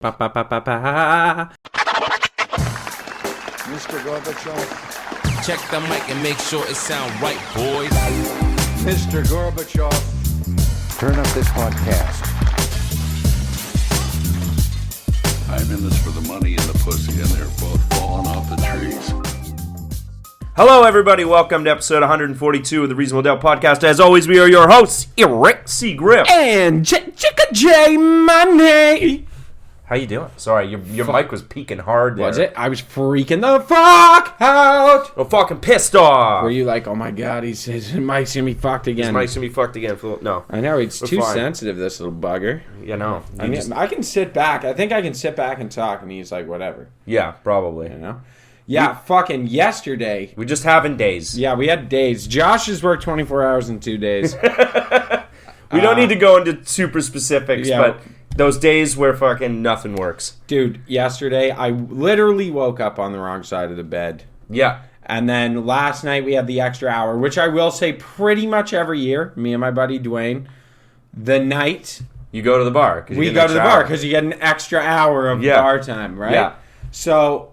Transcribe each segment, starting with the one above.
Ba, ba, ba, ba, ba. Mr. Gorbachev. Check the mic and make sure it sound right, boys. Mr. Gorbachev. Turn up this podcast. I'm in this for the money and the pussy, and they're both falling off the trees. Hello, everybody. Welcome to episode 142 of the Reasonable Doubt Podcast. As always, we are your hosts, Eric C. Griff. And Chicka J Money. How you doing? Sorry, your mic was peaking hard there. Was it? I was freaking the fuck out. I'm fucking pissed off. Were you like, oh my god, his mic's gonna be fucked again? His mic's gonna be fucked again. No. I know, it's We're too fine. sensitive, this little bugger. Yeah, no. I can sit back. I think I can sit back and talk, and he's like, whatever. Yeah, probably. You know? Yeah, fucking yesterday. We just having days. Yeah, we had days. Josh has worked 24 hours in 2 days. We don't need to go into super specifics, yeah. but those days where fucking nothing works. Dude, yesterday, I literally woke up on the wrong side of the bed. Yeah. And then last night we had the extra hour, which I will say pretty much every year, me and my buddy Dwayne, the night You go to the bar. we go to the bar because you get an extra hour of bar time, right? Yeah. So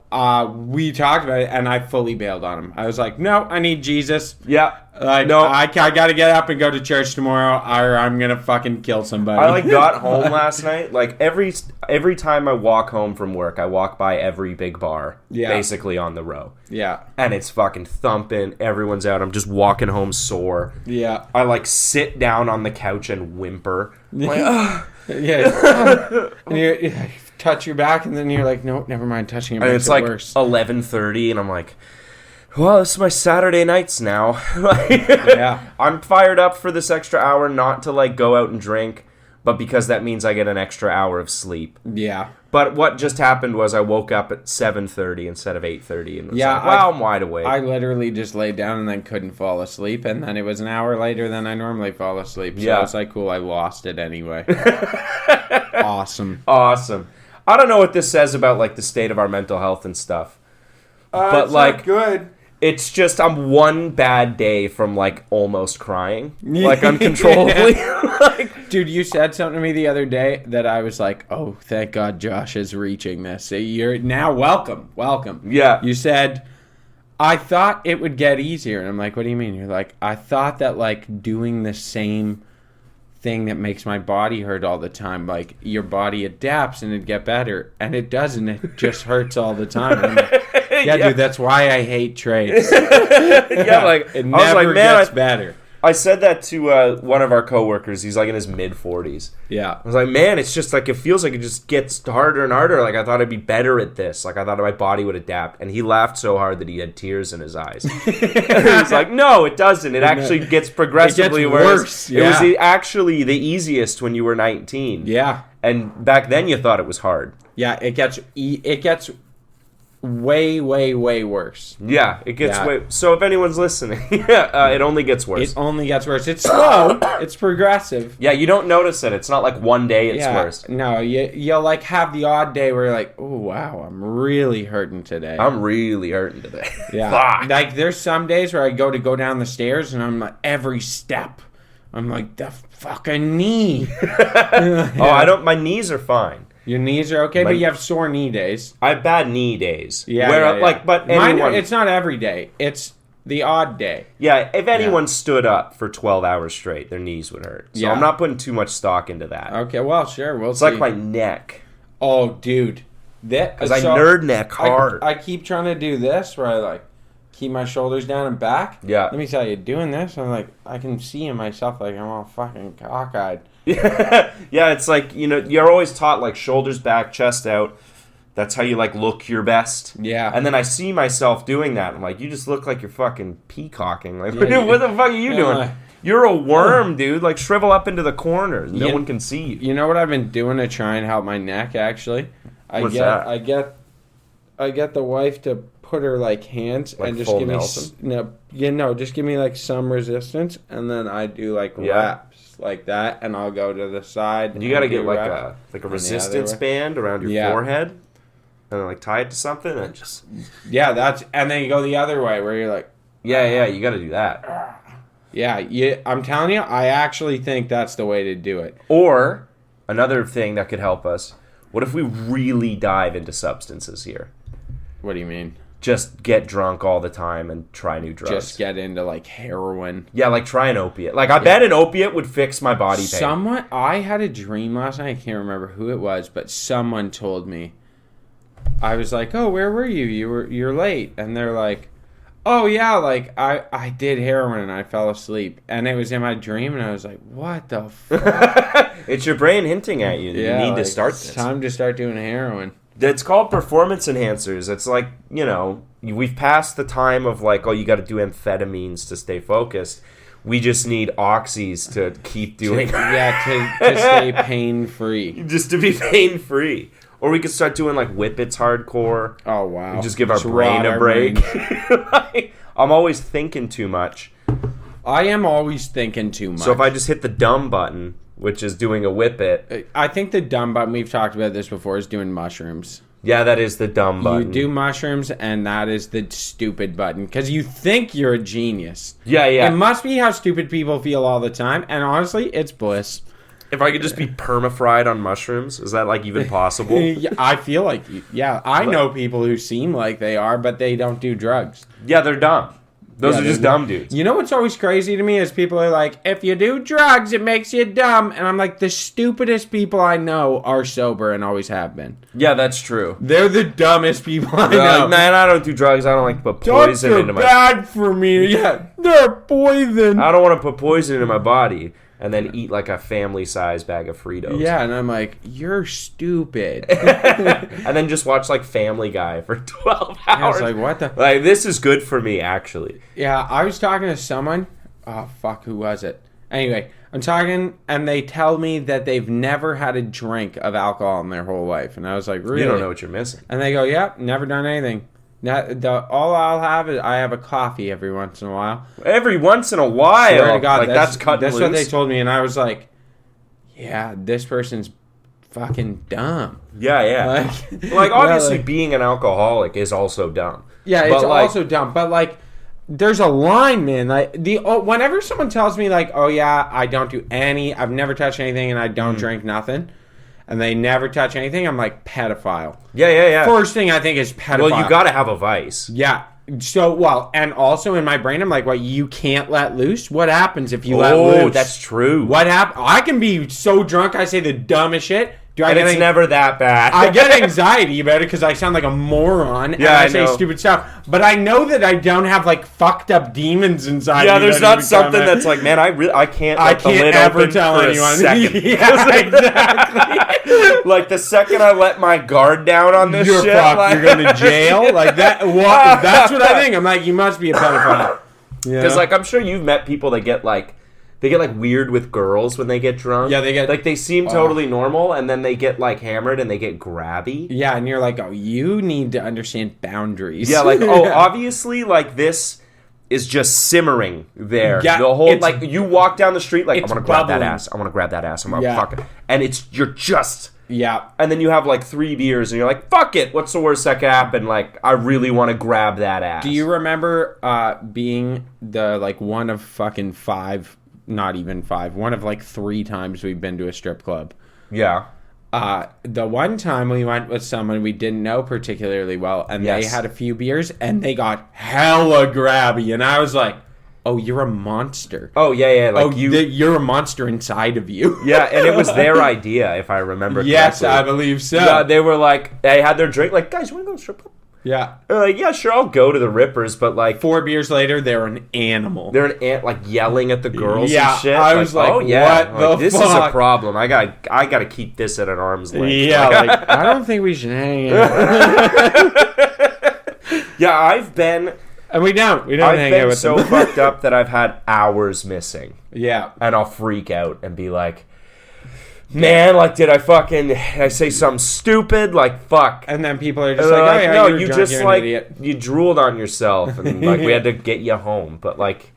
we talked about it, and I fully bailed on him. I was like, no, I need Jesus. Yeah. No, I got to get up and go to church tomorrow, or I'm going to fucking kill somebody. I got home last night. Every time I walk home from work, I walk by every big bar, basically on the row. Yeah. And it's fucking thumping. Everyone's out. I'm just walking home sore. Yeah. I sit down on the couch and whimper. I'm like, ugh. Yeah. And you touch your back, and then you're like, no, never mind. Touching it And makes it's it like worse. 11:30, and I'm like, well, this is my Saturday nights now. Yeah. I'm fired up for this extra hour, not to go out and drink, but because that means I get an extra hour of sleep. Yeah. But what just happened was I woke up at 7:30 instead of 8:30, and was I'm wide awake. I literally just laid down and then couldn't fall asleep, and then it was an hour later than I normally fall asleep. So Yeah. it's like, cool, I lost it anyway. Awesome. I don't know what this says about the state of our mental health and stuff. But it's not good. It's just I'm one bad day from almost crying, uncontrollably. Dude, you said something to me the other day that I was like, oh, thank God Josh is reaching this. You're now welcome. Yeah. You said, I thought it would get easier. And I'm like, what do you mean? You're like, I thought that doing the same thing that makes my body hurt all the time, your body adapts and it'd get better. And it doesn't. It just hurts all the time. And I'm like, yeah, dude, that's why I hate trades. It never gets better. I said that to one of our coworkers. He's in his mid-40s. Yeah. I was like, man, it's just it feels like it just gets harder and harder. I thought I'd be better at this. I thought my body would adapt. And he laughed so hard that he had tears in his eyes. He's like, no, it doesn't. It actually gets progressively worse. Yeah. It was actually the easiest when you were 19. Yeah. And back then you thought it was hard. Yeah, it gets way, way, way worse. Yeah, it gets way... So if anyone's listening, it only gets worse. It only gets worse. It's slow. It's progressive. Yeah, you don't notice it. It's not one day it's worse. No, you'll have the odd day where you're like, oh, wow, I'm really hurting today. Yeah. Fuck. There's some days where I go down the stairs and I'm every step, I'm like, the fucking knee. My knees are fine. Your knees are okay, but you have sore knee days. I have bad knee days. Yeah, but mine, anyone... it's not every day. It's the odd day. Yeah, if anyone stood up for 12 hours straight, their knees would hurt. So I'm not putting too much stock into that. Okay, well, sure, we'll see. It's like my neck. Oh, dude. Because I nerd neck hard. I keep trying to do this where I keep my shoulders down and back. Yeah. Let me tell you, doing this, I'm I can see in myself I'm all fucking cockeyed. Yeah, it's you're always taught shoulders back, chest out. That's how you look your best. Yeah. And then I see myself doing that. I'm like, you just look like you're fucking peacocking. What the fuck are you doing? You're a worm, dude. Shrivel up into the corners. No one can see you. You know what I've been doing to try and help my neck? Actually, What's that? I get the wife to put her hands and just give me just give me some resistance, and then I do reps like that, and I'll go to the side. And you got to get a resistance band around your forehead, and then tie it to something, and just and then you go the other way where you're you got to do that. Yeah, I'm telling you, I actually think that's the way to do it. Or another thing that could help us What if we really dive into substances here? What do you mean? Just get drunk all the time and try new drugs. Just get into like heroin. Yeah, like try an opiate. Like I bet an opiate would fix my body pain. I had a dream last night. I can't remember who it was, but someone told me. I was like, "Oh, where were you? You're late." And they're like, "Oh yeah, like I did heroin and I fell asleep." And it was in my dream, and I was like, "What the fuck?" It's your brain hinting at you. Yeah, You need to like, start it's this. time to start doing heroin. It's called performance enhancers. It's like, you know, we've passed the time of like, oh, you got to do amphetamines to stay focused. We just need oxys to keep doing to stay pain free. just to be pain free. Or we could start doing like Whippets hardcore. Oh wow! And just give our Just brain rot a our break. brains. I'm always thinking too much. I am always thinking too much. So if I just hit the dumb button, which is doing a Whippet. I think the dumb button, we've talked about this before, is doing mushrooms. Yeah, that is the dumb button. You do mushrooms, and that is the stupid button. Because you think you're a genius. Yeah. It must be how stupid people feel all the time. And honestly, it's bliss. If I could just be perma-fried on mushrooms, is that like even possible? Yeah, I feel like, I know people who seem like they are, but they don't do drugs. Yeah, they're dumb. Those are just dumb dudes. You know what's always crazy to me is people are like, if you do drugs, it makes you dumb. And I'm like, the stupidest people I know are sober and always have been. Yeah, that's true. They're the dumbest people I know. Man, I don't do drugs. I don't like to put poison Drugs into are my... bad for me. Yeah, they're poison. I don't want to put poison into my body and then eat like a family-sized bag of Fritos. Yeah, and I'm like, you're stupid. And then just watch like Family Guy for 12 hours. I was like, what the... Like, this is good for me, actually. Yeah, I was talking to someone. Oh, fuck, who was it? Anyway, I'm talking, and they tell me that they've never had a drink of alcohol in their whole life. And I was like, really? You don't know what you're missing. And they go, yep, never done anything. All I'll have is I have a coffee every once in a while. Every once in a while. Swear to God, like, that's cutting That's loose. what they told me, and I was like, yeah, this person's fucking dumb. Yeah. Like obviously, being an alcoholic is also dumb. Yeah, but it's also dumb. But like, there's a line, man. Like whenever someone tells me like, oh yeah, I've never touched anything, and I don't drink nothing, and they never touch anything, I'm like, pedophile. Yeah. First thing I think is pedophile. Well, you got to have a vice. Yeah. So, and also in my brain, I'm like, what, you can't let loose? What happens if you let loose? Oh, that's true. What happens? I can be so drunk, I say the dumbest shit. It's never that bad. I get anxiety about it because I sound like a moron and I say stupid stuff. But I know that I don't have like fucked up demons inside. Yeah, there's not something that's like, man, I can't ever tell anyone. Yeah, exactly. Like the second I let my guard down on this you're shit, fucked. like... You're going to jail. Like that. What? That's what I think. I'm like, you must be a pedophile. Because like I'm sure you've met people that get like. They get, like, weird with girls when they get drunk. Yeah, they get... Like, they seem totally normal, and then they get, like, hammered, and they get grabby. Yeah, and you're like, oh, you need to understand boundaries. Yeah, like, oh, obviously, like, this is just simmering there. Yeah, the whole, like, you walk down the street, like, I want to grab that bubbling. ass. I want to grab that ass. I'm going to fuck it. And you're just... Yeah. And then you have, like, 3 beers, and you're like, fuck it. What's the worst that could happen? Like, I really want to grab that ass. Do you remember being the, like, one of fucking 5... Not even 5. One of like 3 times we've been to a strip club. Yeah. The one time we went with someone we didn't know particularly well, and they had a few beers, and they got hella grabby, and I was like, "Oh, you're a monster." Oh yeah. Like you're a monster inside of you. Yeah, and it was their idea, if I remember correctly. Yes, I believe so. Yeah, they were like, they had their drink, like, guys, you want to go to the strip club? Yeah. They're like, yeah, sure, I'll go to the Rippers, but like 4 beers later, they're an animal. They're an ant, like yelling at the girls and shit. I was like, oh yeah, what the this fuck? is a problem. I gotta keep this at an arm's length. Yeah, like I don't think we should hang out. Yeah, I've been, and we don't hang out with so them. fucked up that I've had hours missing. Yeah, and I'll freak out and be like, man, like, did I say something stupid? Like, fuck. And then people are just like, oh, yeah, no, you're you drunk, just, you're like, an idiot. you drooled on yourself, and, like, we had to get you home. But, like...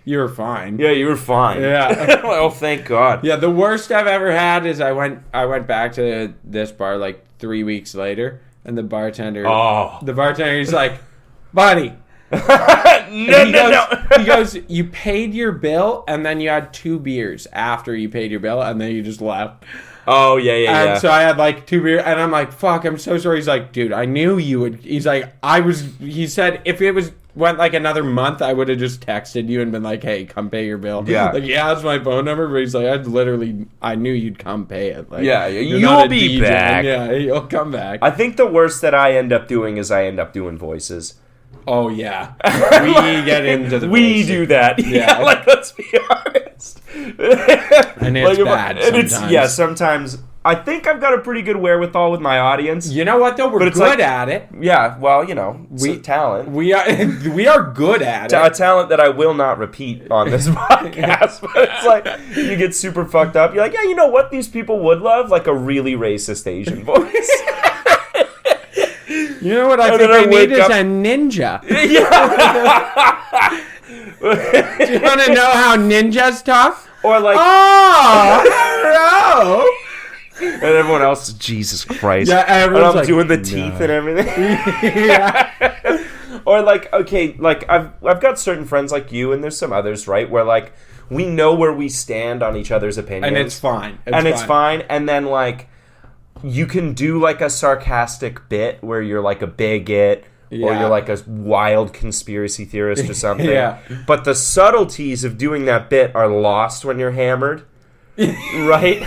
You were fine. Yeah, you were fine. Yeah. Oh, thank God. Yeah, the worst I've ever had is I went back to this bar, like, 3 weeks later, and the bartender... Oh. The bartender's like, buddy... No. He goes, you paid your bill, and then you had 2 beers after you paid your bill, and then you just left. Oh, yeah. And so I had like 2 beers, and I'm like, fuck, I'm so sorry. He's like, dude, I knew you would. He's like, he said, if it went like another month, I would have just texted you and been like, hey, come pay your bill. Yeah. Like, yeah, that's my phone number. But he's like, I knew you'd come pay it. Like, Yeah, you're you'll not a be DJ. back. Yeah, you'll come back. I think the worst that I end up doing is I end up doing voices. Oh, yeah. We get into the We voice. do that. Yeah. Like, let's be honest. And it's bad sometimes. Sometimes. I think I've got a pretty good wherewithal with my audience. You know what, though? We're it's good at it. Yeah, well, it's talent. We are good at A it. talent that I will not repeat on this podcast. But it's like, you get super fucked up. You're like, yeah, you know what these people would love? Like a really racist Asian voice. You know what I And think then I I need wake is up- a ninja. Yeah. Do you want to know how ninjas talk? Or like, Oh, hello. and everyone else, Jesus Christ. Yeah, and everyone's I'm like, doing the teeth and everything. Yeah. Or like, okay, like I've got certain friends like you, and there's some others, right? Where like we know where we stand on each other's opinions, And it's fine. It's fine. And then like you can do like a sarcastic bit where you're like a bigot. Or Yeah. you're like a wild conspiracy theorist or something. Yeah. But the subtleties of doing that bit are lost when you're hammered. Right?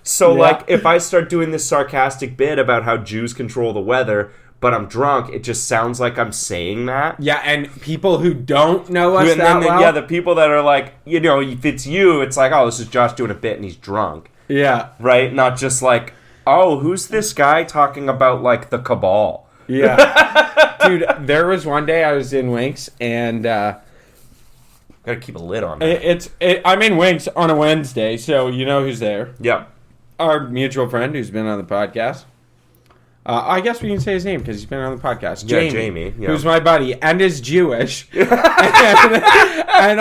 So, Yeah. like, if I start doing this sarcastic bit about how Jews control the weather, but I'm drunk, it just sounds like I'm saying that. Yeah, and people who don't know us And that well. yeah, the people that are like, if it's you, it's like, oh, this is Josh doing a bit and he's drunk. Yeah. Right? Not just like, oh, who's this guy talking about, like, the cabal? Yeah. Dude, there was one day I was in Winks, and Gotta keep a lid on that. I'm in Winks on a Wednesday, so you know who's there. Yep. Our mutual friend who's been on the podcast. I guess we can say his name because he's been on the podcast. Yeah, Jamie, yeah. Who's my buddy and is Jewish. and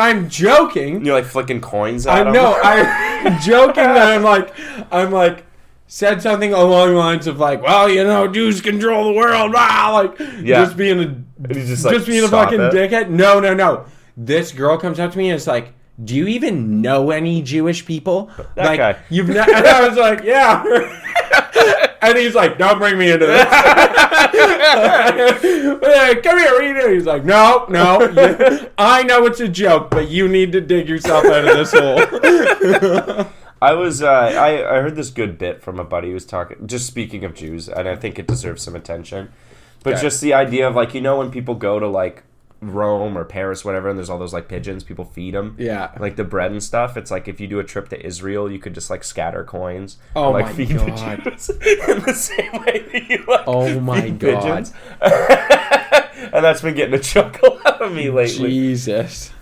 I'm joking. You're like flicking coins at I him? know. I'm joking that I'm like, said something along the lines of like, well, Jews control the world. Like, Yeah. just being a He's just like, being a stop fucking it. dickhead. No. This girl comes up to me and is like, do you even know any Jewish people? That like, guy. You've and I was like, yeah. And he's like, don't bring me into this. Come here, what are you doing? He's like, no. I know it's a joke, but you need to dig yourself out of this hole. I was I heard this good bit from a buddy who was talking, just speaking of Jews, and I think it deserves some attention. But Okay. just the idea of like, when people go to like Rome or Paris, whatever, and there's all those like pigeons, people feed them. Yeah. Like the bread and stuff. It's like if you do a trip to Israel, you could just like scatter coins. Oh and, like, my feed God. the Jews in the same way that you like Oh my feed God. pigeons. And that's been getting a chuckle out of me lately. Jesus.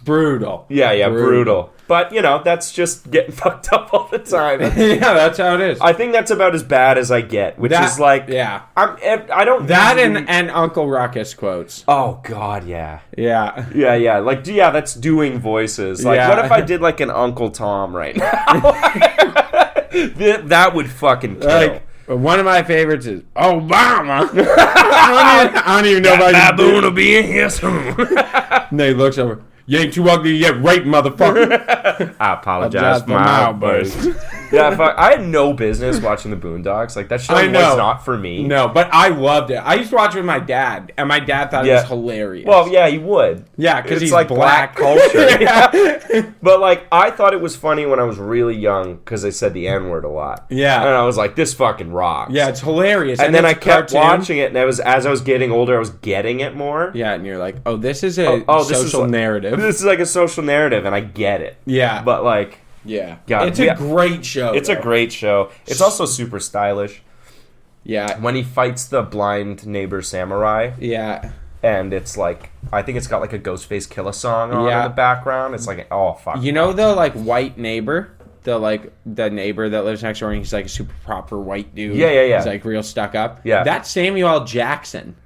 Brutal. Yeah, brutal. But, that's just getting fucked up all the time. Yeah, that's how it is. I think that's about as bad as I get, which That- is like, yeah. I don't That usually- and Uncle Ruckus quotes. oh God, yeah, Yeah. yeah, like that's doing voices. Like, Yeah. what if I did like an Uncle Tom right now? That would fucking kill. Like, one of my favorites is Obama. I don't even know if I can do Baboon will be in here soon. And then he looks over. You ain't too ugly yet, right, motherfucker? I apologize for my outburst. Yeah, fuck, I had no business watching the Boondocks. Like, that show I was know. not for me. No, but I loved it. I used to watch it with my dad, and my dad thought it Yeah. was hilarious. Well, yeah, he would. yeah, because It's he's like black culture. Yeah. But, like, I thought it was funny when I was really young because they said the N-word a lot. Yeah. And I was like, this fucking rocks. Yeah, it's hilarious. And then I it's kept cartoon. watching it, and as I was getting older, I was getting it more. Yeah, and you're like, oh, this is a This is social like- narrative. This is like a social narrative, and I get it. Yeah. But, like, Yeah. God, it's a yeah. great show. it's a though. great show. It's also super stylish. Yeah. When he fights the blind neighbor samurai, Yeah. and it's like, I think it's got like a Ghostface Killer song on Yeah. in the background. It's like, oh, fuck. You know the like white neighbor, the neighbor that lives next door, and he's like a super proper white dude. Yeah. He's like real stuck up. Yeah. That's Samuel L. Jackson.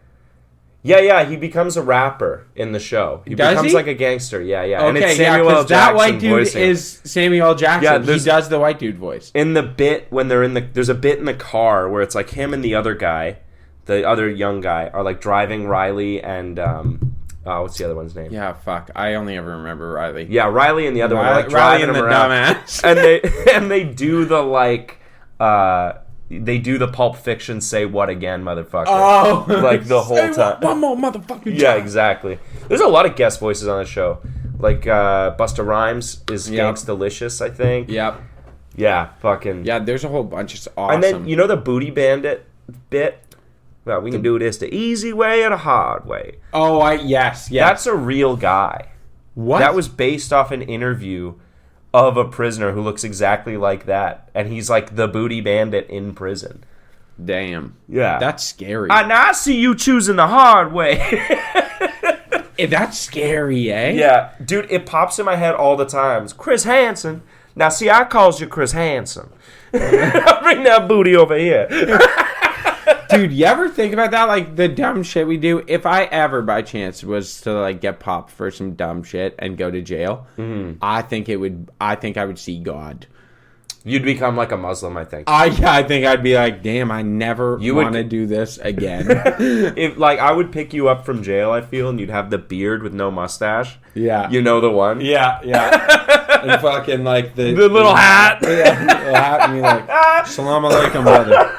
Yeah, he becomes a rapper in the show. He Does becomes he? like a gangster. Yeah. And Okay, it's yeah, Samuel L. because that Jackson white dude voicing him. is Samuel L. Jackson. Yeah, he there's- does the white dude voice. In the bit when they're there's a bit in the car where it's like him and the other guy, the other young guy, are like driving Riley and What's the other one's name? Yeah, fuck. I only ever remember Riley. Yeah, Riley and the other one are like Riley driving and him the around. dumbass. And they do the like they do the Pulp Fiction say what again, motherfucker. Oh, like the whole say time. one more motherfucker. Yeah, exactly. There's a lot of guest voices on the show. Like Busta Rhymes is Gangstalicious, I think. Yep. Yeah, fucking. Yeah, there's a whole bunch. It's awesome. And then, you know the Booty Bandit bit? Well, we can do this the easy way or the hard way. Oh, yes. That's a real guy. What? That was based off an interview of a prisoner who looks exactly like that. And he's like the Booty Bandit in prison. Damn. Yeah. That's scary. I see you choosing the hard way. That's scary, eh? Yeah. Dude, it pops in my head all the time. It's Chris Hansen. Now, see, I calls you Chris Hansen. Bring that booty over here. Dude, you ever think about that? Like, the dumb shit we do? If I ever, by chance, was to, like, get popped for some dumb shit and go to jail, I think I would see God. You'd become like a Muslim, I think. I think I'd be like, damn, I never want to do this again. If like I would pick you up from jail, I feel, and you'd have the beard with no mustache. Yeah. You know the one? Yeah. And fucking, like, the little hat. Yeah, the little hat, and be like, Salam alaikum, brother.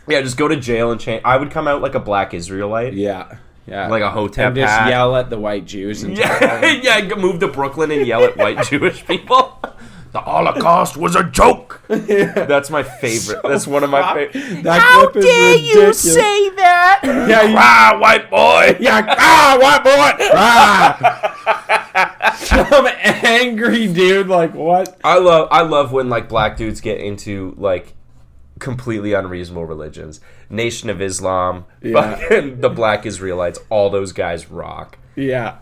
Yeah, just go to jail and change. I would come out like a black Israelite. Yeah. Like a hotep and just hat. yell at the white Jews. And Yeah, move to Brooklyn and yell at white Jewish people. The Holocaust was a joke. Yeah. That's my favorite. That's one of my favorite. How dare you say that? Yeah, white boy. Yeah, white boy. Some angry dude, like, what? I love when like black dudes get into like completely unreasonable religions. Nation of Islam, fucking the Black Israelites, all those guys rock. Yeah.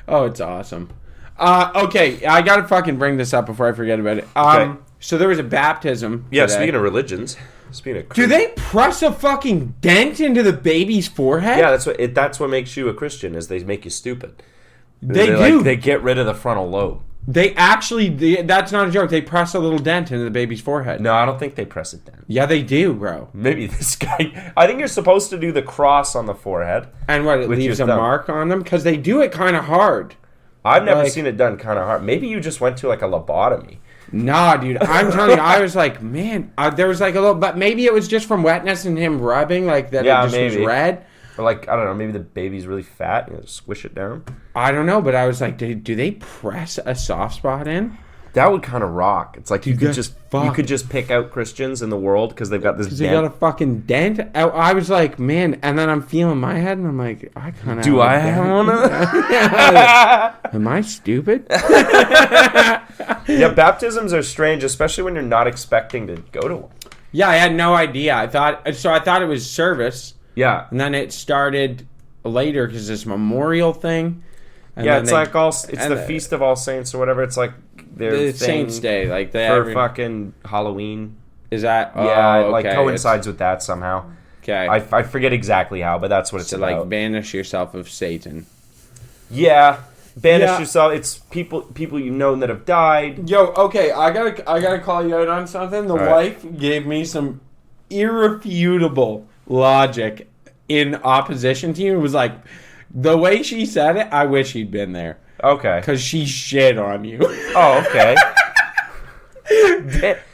Oh, it's awesome. Okay, I gotta fucking bring this up before I forget about it. Okay. So there was a baptism. Yeah, today. speaking of religions, speaking of do they press a fucking dent into the baby's forehead? Yeah, that's what makes you a Christian, is they make you stupid. They do. Like, they get rid of the frontal lobe. They actually, that's not a joke. They press a little dent into the baby's forehead. No, I don't think they press it down. Yeah, they do, bro. Maybe this guy. I think you're supposed to do the cross on the forehead. And what, it leaves a mark on them? Because they do it kind of hard. I've never seen it done kind of hard. Maybe you just went to like a lobotomy. Nah, dude. I'm telling you, I was like, man, there was like a little, but maybe it was just from wetness and him rubbing, like that. Yeah, it just was red. Or like, I don't know, maybe the baby's really fat and you squish it down. I don't know, but I was like, do they press a soft spot in? That would kind of rock. It's like you could just pick out Christians in the world because they've got this dent. They got a fucking dent. I was like, man, and then I'm feeling my head and I'm like, I kind of do I have one? Am I stupid? Yeah, baptisms are strange, especially when you're not expecting to go to one. Yeah, I had no idea. I thought it was service. Yeah, and then it started later because this memorial thing. And yeah, it's like the Feast of All Saints or whatever. It's like the Saints Day, like for fucking Halloween. Is that? Yeah, it like coincides with that somehow. Okay, I forget exactly how, but that's what it's about. Like banish yourself of Satan. Yeah, banish yourself. It's people you know that have died. Yo, okay, I gotta call you out on something. The wife gave me some irrefutable logic in opposition to you. It was like, the way she said it, I wish he'd been there. Okay. Because she shit on you. Oh, okay.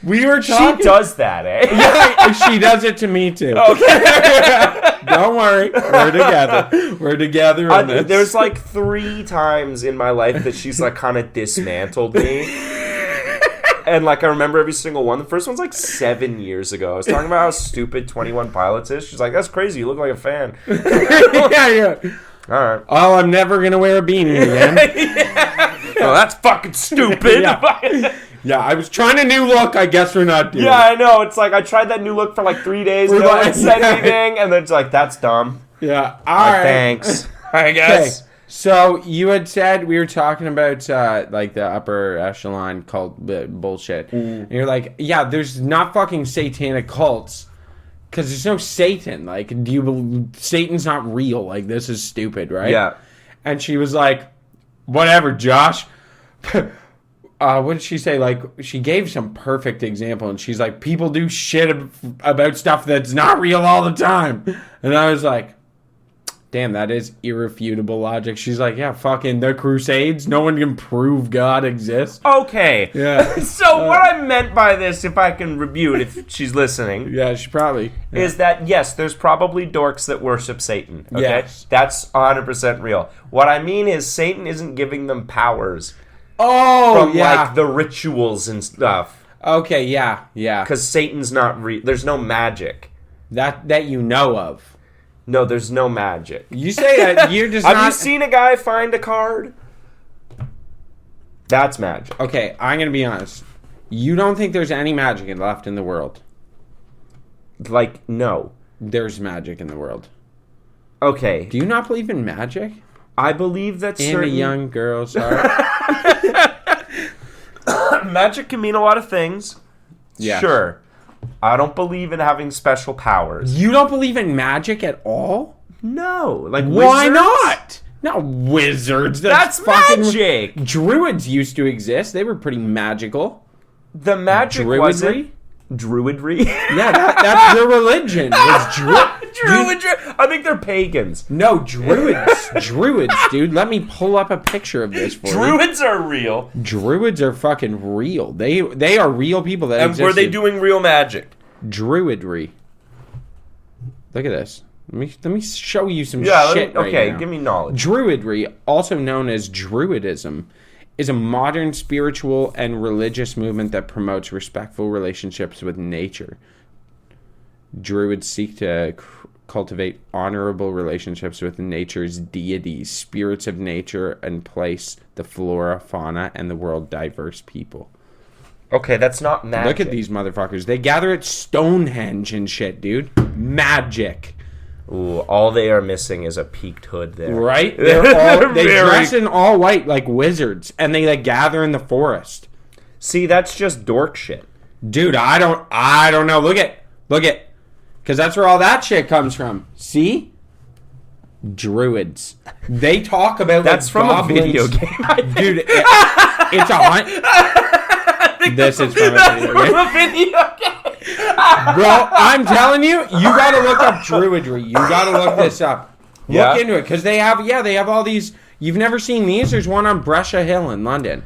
We were talking. She does that, eh? Yeah, she does it to me too. Okay. Don't worry. We're together. We're together in this. There's like 3 times in my life that she's like kind of dismantled me. And like I remember every single one. The first one's like 7 years ago. I was talking about how stupid 21 Pilots is. She's like, "That's crazy. You look like a fan." Yeah. All right. Oh, I'm never gonna wear a beanie again. Well, that's fucking stupid. Yeah, I was trying a new look. I guess we're not doing. Yeah, I know. It's like I tried that new look for like 3 days. No one said anything, and then it's like, that's dumb. Yeah. All right. Thanks. I guess. Okay. So you had said we were talking about like the upper echelon cult bullshit, and you're like, yeah, there's not fucking satanic cults because there's no Satan. Like, Satan's not real? Like, this is stupid, right? Yeah. And she was like, whatever, Josh. What did she say? Like, she gave some perfect example, and she's like, people do shit about stuff that's not real all the time, and I was like, Damn, that is irrefutable logic. She's like, yeah, fucking the Crusades. No one can prove God exists. Okay. Yeah. So what I meant by this, if I can rebuke if she's listening, Yeah, she probably. is that, yes, there's probably dorks that worship Satan. Okay? Yes. That's 100% real. What I mean is Satan isn't giving them powers Oh, from, yeah. like, the rituals and stuff. Okay, yeah. Because Satan's not real. There's no magic. That you know of. No, there's no magic. You say that you're just Have not... you seen a guy find a card? That's magic. Okay, I'm going to be honest. You don't think there's any magic left in the world? Like, no. There's magic in the world. Okay. Do you not believe in magic? I believe that In certain... a young girl's heart? Magic can mean a lot of things. Yes. Sure. I don't believe in having special powers. You don't believe in magic at all? No. Like, Why wizards? not? Not wizards. That's fucking magic! Druids used to exist. They were pretty magical. The magic Druidry? wasn't... Druidry? Yeah, that's their religion. Was Druidry? I think they're pagans. No, druids. Druids, dude. Let me pull up a picture of this for you. Druids are real. Druids are fucking real. They are real people that And existed. were they doing real magic? Druidry. Look at this. Let me show you some Yeah, shit right okay, now. give me knowledge. Druidry, also known as Druidism, is a modern spiritual and religious movement that promotes respectful relationships with nature. Druids seek to cultivate honorable relationships with nature's deities, spirits of nature, and place the flora, fauna, and the world diverse people. Okay, that's not magic. Look at these motherfuckers. They gather at Stonehenge and shit, dude. Magic. Ooh, all they are missing is a peaked hood there. Right? They dress in all white like wizards, and they like gather in the forest. See, that's just dork shit. Dude, I don't know. Look at, because that's where all that shit comes from. See? Druids. They talk about That's like, from goblins. a video game. Dude, it's a hunt. This is from a video game. From a video game. Bro, I'm telling you, you gotta look up Druidry. You gotta look this up. Yeah. Look into it, because they have all these. You've never seen these? There's one on Brescia Hill in London.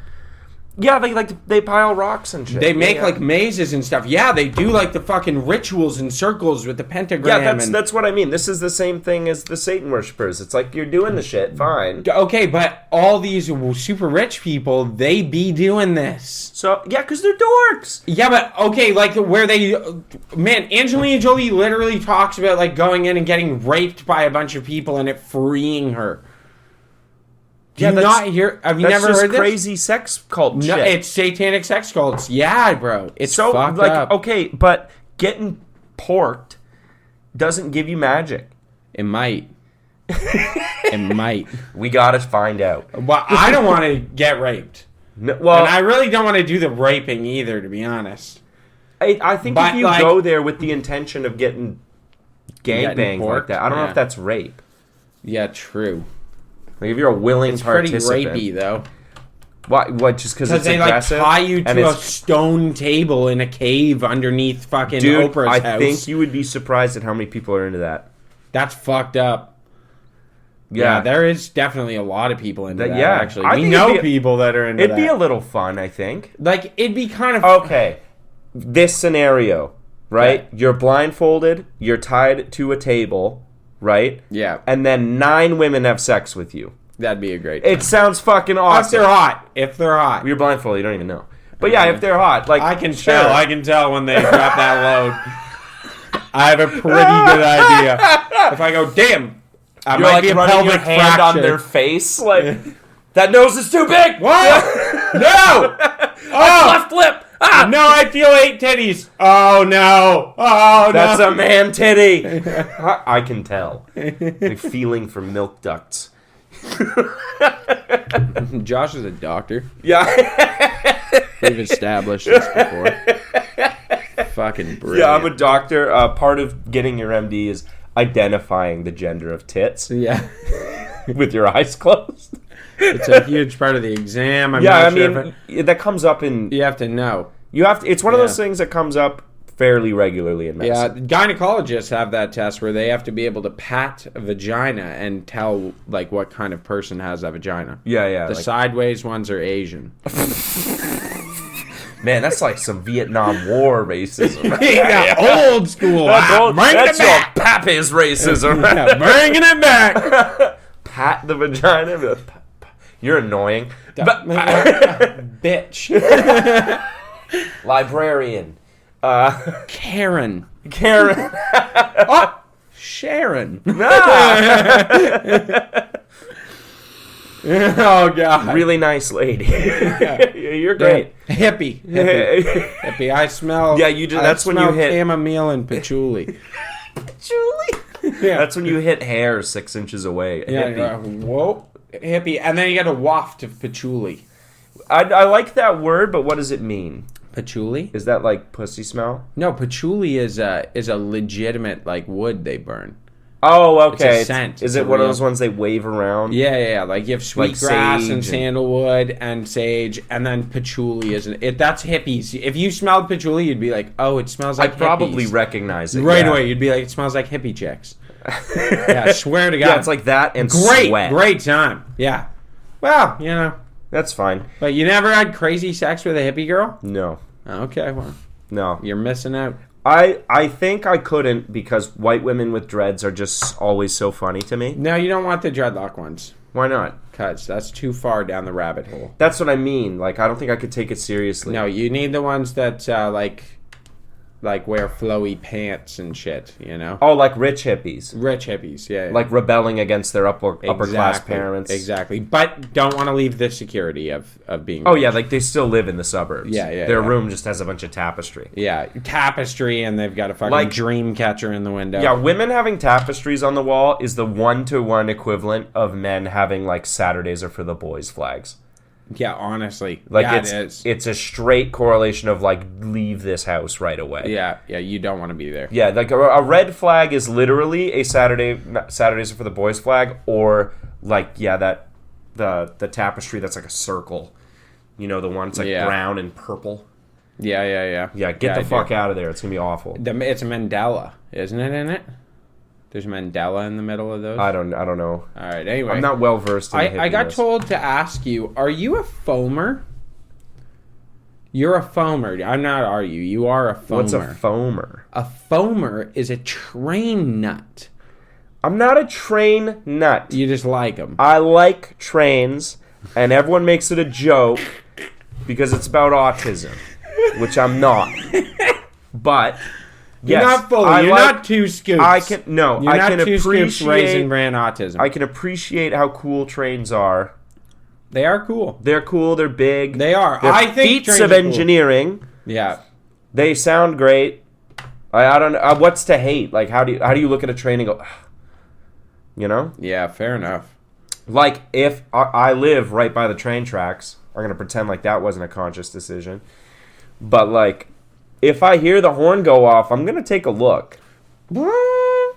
Yeah, they pile rocks and shit. They make Yeah. like mazes and stuff. Yeah, they do like the fucking rituals and circles with the pentagram. Yeah, and... that's what I mean. This is the same thing as the Satan worshippers. It's like you're doing the shit, fine. Okay, but all these super rich people, they be doing this. So yeah, because they're dorks. Yeah, but okay, like where they, man, Angelina Jolie literally talks about like going in and getting raped by a bunch of people and it freeing her. Do you not hear? Have you That's never just heard this? crazy sex cult No, shit. it's satanic sex cults. Yeah, bro, it's so fucked like up. okay, but getting porked doesn't give you magic. It might. It might. We gotta find out. Well, I don't want to get raped. No, well, And I really don't want to do the raping either, to be honest. I think but, if you like- go there with the intention of getting Getting gangbanged like porked, that, I don't know yeah. if that's rape. Yeah, true. Like if you're a willing It's pretty participant, rapey, though. What? Just because Because it's they like aggressive? tie you and to a it's- stone table in a cave underneath fucking Dude, Oprah's I house. think you would be surprised at how many people are into that. That's fucked up. Yeah, there is definitely a lot of people into that. yeah, Actually, I we think know it'd be- people that are into It'd that. be a little fun, I think. Like it'd be kind of Okay, this scenario, right? Yeah. You're blindfolded, you're tied to a table, right? Yeah, And then 9 women have sex with you. that'd be a great. It sounds fucking if awesome. they're hot, if they're hot, You're blindfolded, you don't even know. But yeah, if they're hot, like I can sure. tell. I can tell when they drop that load. I have a pretty good idea. If I go, damn, I You're might like be a running pelvic your hand fracture. on their face, like that nose is too big. What? No! Oh! Left lip. Ah! No, I feel 8 titties. Oh no! Oh That's no! a man titty. I can tell. Like feeling for milk ducts. Josh is a doctor. Yeah. We've established this before. Fucking brilliant. Yeah, I'm a doctor. Part of getting your MD is identifying the gender of tits Yeah. with your eyes closed. It's a huge part of the exam. I'm Yeah, not I sure mean, if that comes up in. you have to know. You have to. It's one of those Yeah. things that comes up fairly regularly in Yeah, medicine. gynecologists have that test where they have to be able to pat a vagina and tell like what kind of person has a vagina. Yeah. The sideways ones are Asian. Man, that's like some Vietnam War racism. Old school. That's your pappy's racism. Bringing it back. Pat the vagina. You're annoying. Bitch. Librarian. Karen. Karen. Sharon. Oh, God. Really nice lady. You're great. Hippie. Hippie. I smell. Yeah, you do. That's when you hit chamomile and patchouli. That's when you hit hair 6 inches away. Whoa. Hippie. And then you get a waft of patchouli. I like that word, but what does it mean? Patchouli? Is that like pussy smell? No, patchouli is a legitimate like wood they burn. Oh, okay. It's a scent. Is It's it a one of real- those ones they wave around? Yeah. Like you have sweetgrass sage and sandalwood and sage, and then patchouli isn't it? That's hippies. If you smelled patchouli, you'd be like, oh, it smells like I'd probably hippies. recognize it Right yeah. away. You'd be like, it smells like hippie chicks. Yeah, I swear to God. Yeah, it's like that and sweat. Great time. Yeah. Well, That's fine. but you never had crazy sex with a hippie girl? No. Okay, well, No. you're missing out. I think I couldn't because white women with dreads are just always so funny to me. No, you don't want the dreadlock ones. Why not? Because that's too far down the rabbit hole. That's what I mean. Like, I don't think I could take it seriously. No, you need the ones that, like wear flowy pants and shit, Oh, like rich hippies. Rich hippies, yeah. Like rebelling against their upper class Exactly, parents. Exactly. But don't want to leave the security of being Oh, rich. yeah, like they still live in the suburbs. Yeah. Their room just has a bunch of tapestry. Yeah, tapestry, and they've got a fucking Like- dream catcher in the window. Yeah, women having tapestries on the wall is the 1-to-1 equivalent of men having, like, Saturdays are for the boys flags. Yeah, honestly. Like, yeah, it's, it is. it's a straight correlation of, like, leave this house right away. Yeah, you don't want to be there. Yeah, like a red flag is literally a Saturdays are for the boys flag, or like the tapestry that's like a circle, the one that's like brown and purple. Yeah. Yeah, get the fuck out of there. It's gonna be awful. It's a mandala, isn't it? In it, there's a mandala in the middle of those. I don't know. All right. Anyway, I'm not well versed in the I got hippiness. told to ask you: are you a foamer? You're a foamer. I'm not. Are you? You are a foamer. What's a foamer? A foamer is a train nut. I'm not a train nut. You just like them. I like trains, and everyone makes it a joke because it's about autism, which I'm not. But You're yes, not fully. I You're like- not two scoops. I can no. You're I not can two scoops raisin appreciate. bran autism. I can appreciate how cool trains are. They are cool. They're cool. They're big. They are. They're I think feats trains of are cool. engineering. Yeah. They sound great. I don't know what's to hate. Like how do you look at a train and go, Yeah. Fair enough. Like if I live right by the train tracks, I'm gonna pretend like that wasn't a conscious decision. But like, if I hear the horn go off, I'm gonna take a look.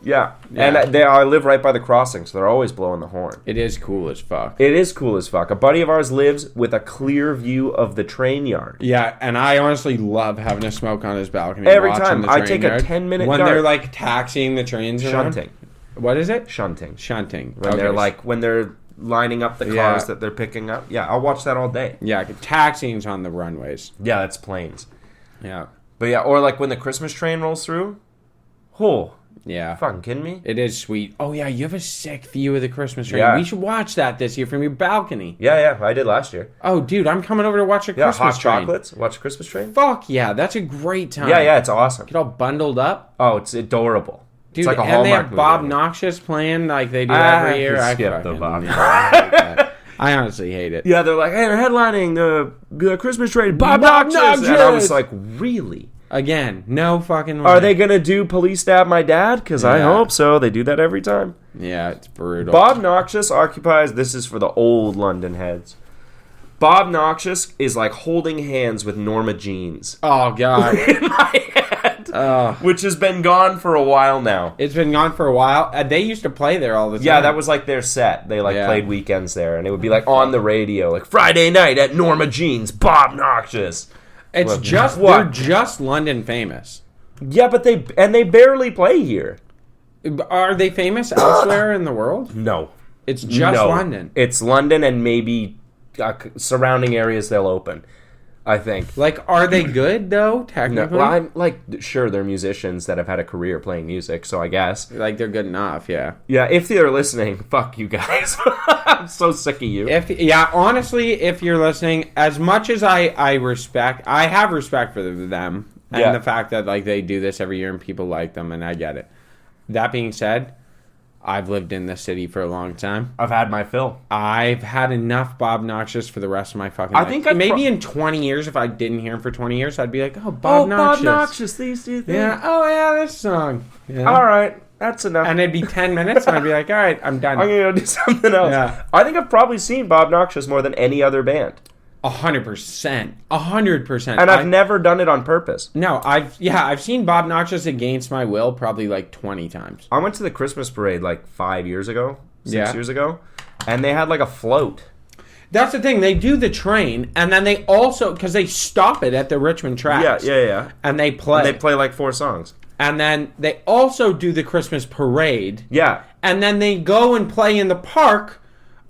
Yeah. And I live right by the crossing, so they're always blowing the horn. It is cool as fuck. It is cool as fuck. A buddy of ours lives with a clear view of the train yard. Yeah, and I honestly love having a smoke on his balcony. Every watching time. the I train take a yard. 10-minute when dart. they're like taxiing the trains around. Shunting. What is it? Shunting. Shunting. When they're lining up the cars Yeah. that they're picking up. Yeah, I'll watch that all day. Yeah, taxiing's on the runways. Yeah, that's planes. Yeah. But yeah, or like when the Christmas train rolls through. Oh, Yeah. fucking kidding me? It is sweet. Oh yeah, you have a sick view of the Christmas train. Yeah. We should watch that this year from your balcony. Yeah, I did last year. Oh, dude, I'm coming over to watch a Yeah, Christmas hot train. chocolates. Watch Christmas train. Fuck yeah, that's a great time. Yeah, it's awesome. Get all bundled up. Oh, it's adorable. Dude, it's like a and Hallmark they have movie. Bob Noxious playing like they do every year. I skip the fucking- Bob. I hate that. I honestly hate it. Yeah, they're like, hey, they're headlining the Christmas train. Bob Bob Noxious. And I Noxious! was like, really? Again, no fucking way. Are they gonna do Police Stab My Dad? Because I Yeah. hope so. They do that every time. Yeah, it's brutal. Bob Noxious occupies. This is for the old London heads. Bob Noxious is like holding hands with Norma Jeans Oh god. in my head, which has been gone for a while now. It's been gone for a while. They used to play there all the time. Yeah, that was like their set. They like Yeah. played weekends there, and it would be like on the radio, like Friday night at Norma Jeans, Bob Noxious. It's Look, just what? they're just London famous. Yeah, but they barely play here. Are they famous elsewhere in the world? No. It's just No. London. It's London and maybe surrounding areas they'll open, I think. Like, are they good, though, No, technically? well, I'm like, sure, they're musicians that have had a career playing music, so I guess. Like, they're good enough, yeah. Yeah, if they're listening, fuck you guys. I'm so sick of you. Honestly, if you're listening, as much as I have respect for them and Yeah. the fact that, like, they do this every year and people like them, and I get it. That being said, I've lived in this city for a long time. I've had my fill. I've had enough Bob Noxious for the rest of my fucking life. I think maybe in 20 years, if I didn't hear him for 20 years, I'd be like, oh, Bob Noxious. Bob Noxious, these two things. Yeah, oh, yeah, this song. Yeah. All right, that's enough. And it'd be 10 minutes, and I'd be like, all right, I'm done. I'm going to go do something else. Yeah. I think I've probably seen Bob Noxious more than any other band. 100%. 100%. And I've never done it on purpose. No, I've seen Bob Noxious against my will probably like 20 times. I went to the Christmas parade like 6 years ago, and they had like a float. That's the thing. They do the train, and then they also, because they stop it at the Richmond tracks. Yeah. And they play. And they play like 4 songs. And then they also do the Christmas parade. Yeah. And then they go and play in the park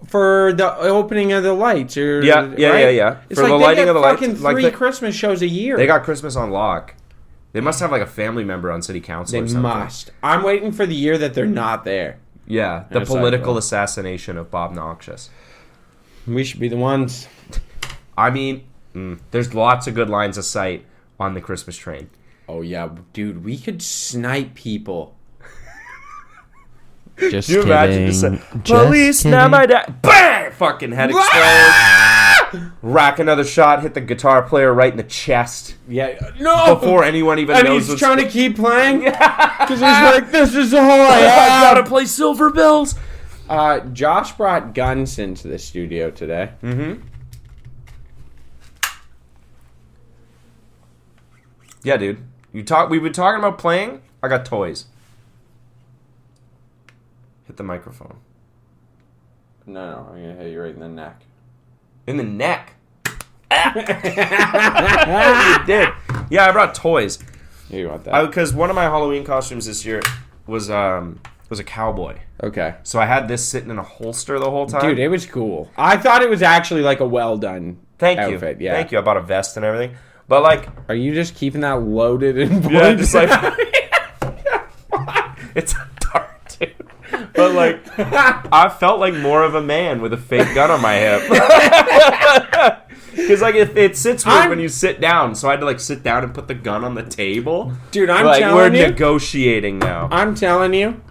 for the opening of the lights. Yeah. It's For like the they lighting get of the lights. fucking Like 3 Christmas shows a year. They got Christmas on lock. They must have like a family member on city council They or something. must. I'm waiting for the year that they're not there. Yeah, the It's like, political well, assassination of Bob Noxious. We should be the ones. I mean, there's lots of good lines of sight on the Christmas train. Oh, yeah. Dude, we could snipe people. Just Do you imagine just kidding. saying, police, now my dad. Bang! Fucking head explodes. Rack another shot, hit the guitar player right in the chest. Yeah. No! Before anyone even And knows he's what's trying to keep playing? Because he's like, this is all I have. I gotta play Silver Bills. Josh brought guns into the studio today. Mm-hmm. Yeah, dude. We've been talking about playing. I got toys. Hit the microphone. No, I'm going to hit you right in the neck. In the neck. You did. Yeah, I brought toys. You want that? Because one of my Halloween costumes this year was a cowboy. Okay. So I had this sitting in a holster the whole time. Dude, it was cool. I thought it was actually like a well done outfit. you. Yeah. Thank you. I bought a vest and everything. But like, Are you just keeping that loaded and yeah, just like it's a dart, dude. But like, I felt like more of a man with a fake gun on my hip. Because like it sits weird when you sit down, so I had to like sit down and put the gun on the table. Dude, I'm like, telling we're you. negotiating now. I'm telling you,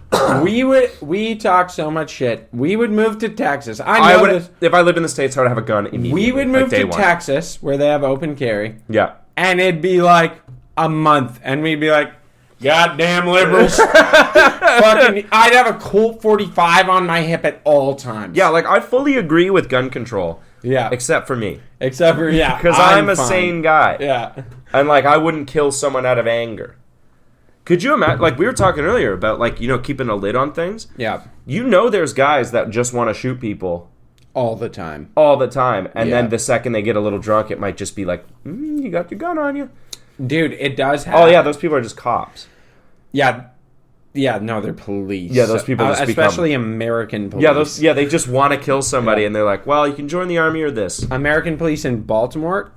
we talk so much shit. We would move to Texas. I know would this. if I lived in the States, I would have a gun immediately. We would like move day to one. Texas where they have open carry, Yeah. and it'd be like a month, and we'd be like, "Goddamn liberals!" Fucking, I'd have a Colt 45 on my hip at all times. Yeah, like I fully agree with gun control. Yeah. Except for me. Except for Because I'm a fine. sane guy. Yeah. And like I wouldn't kill someone out of anger. Could you imagine, like we were talking earlier about like, keeping a lid on things? Yeah. There's guys that just want to shoot people All the time. all the time. And Yeah. then the second they get a little drunk, it might just be like, you got your gun on you. Dude, it does happen. Oh yeah, those people are just cops. Yeah. Yeah, no, they're police. Yeah, those people just especially American police. They just want to kill somebody and they're like, well, you can join the army or this. American police in Baltimore.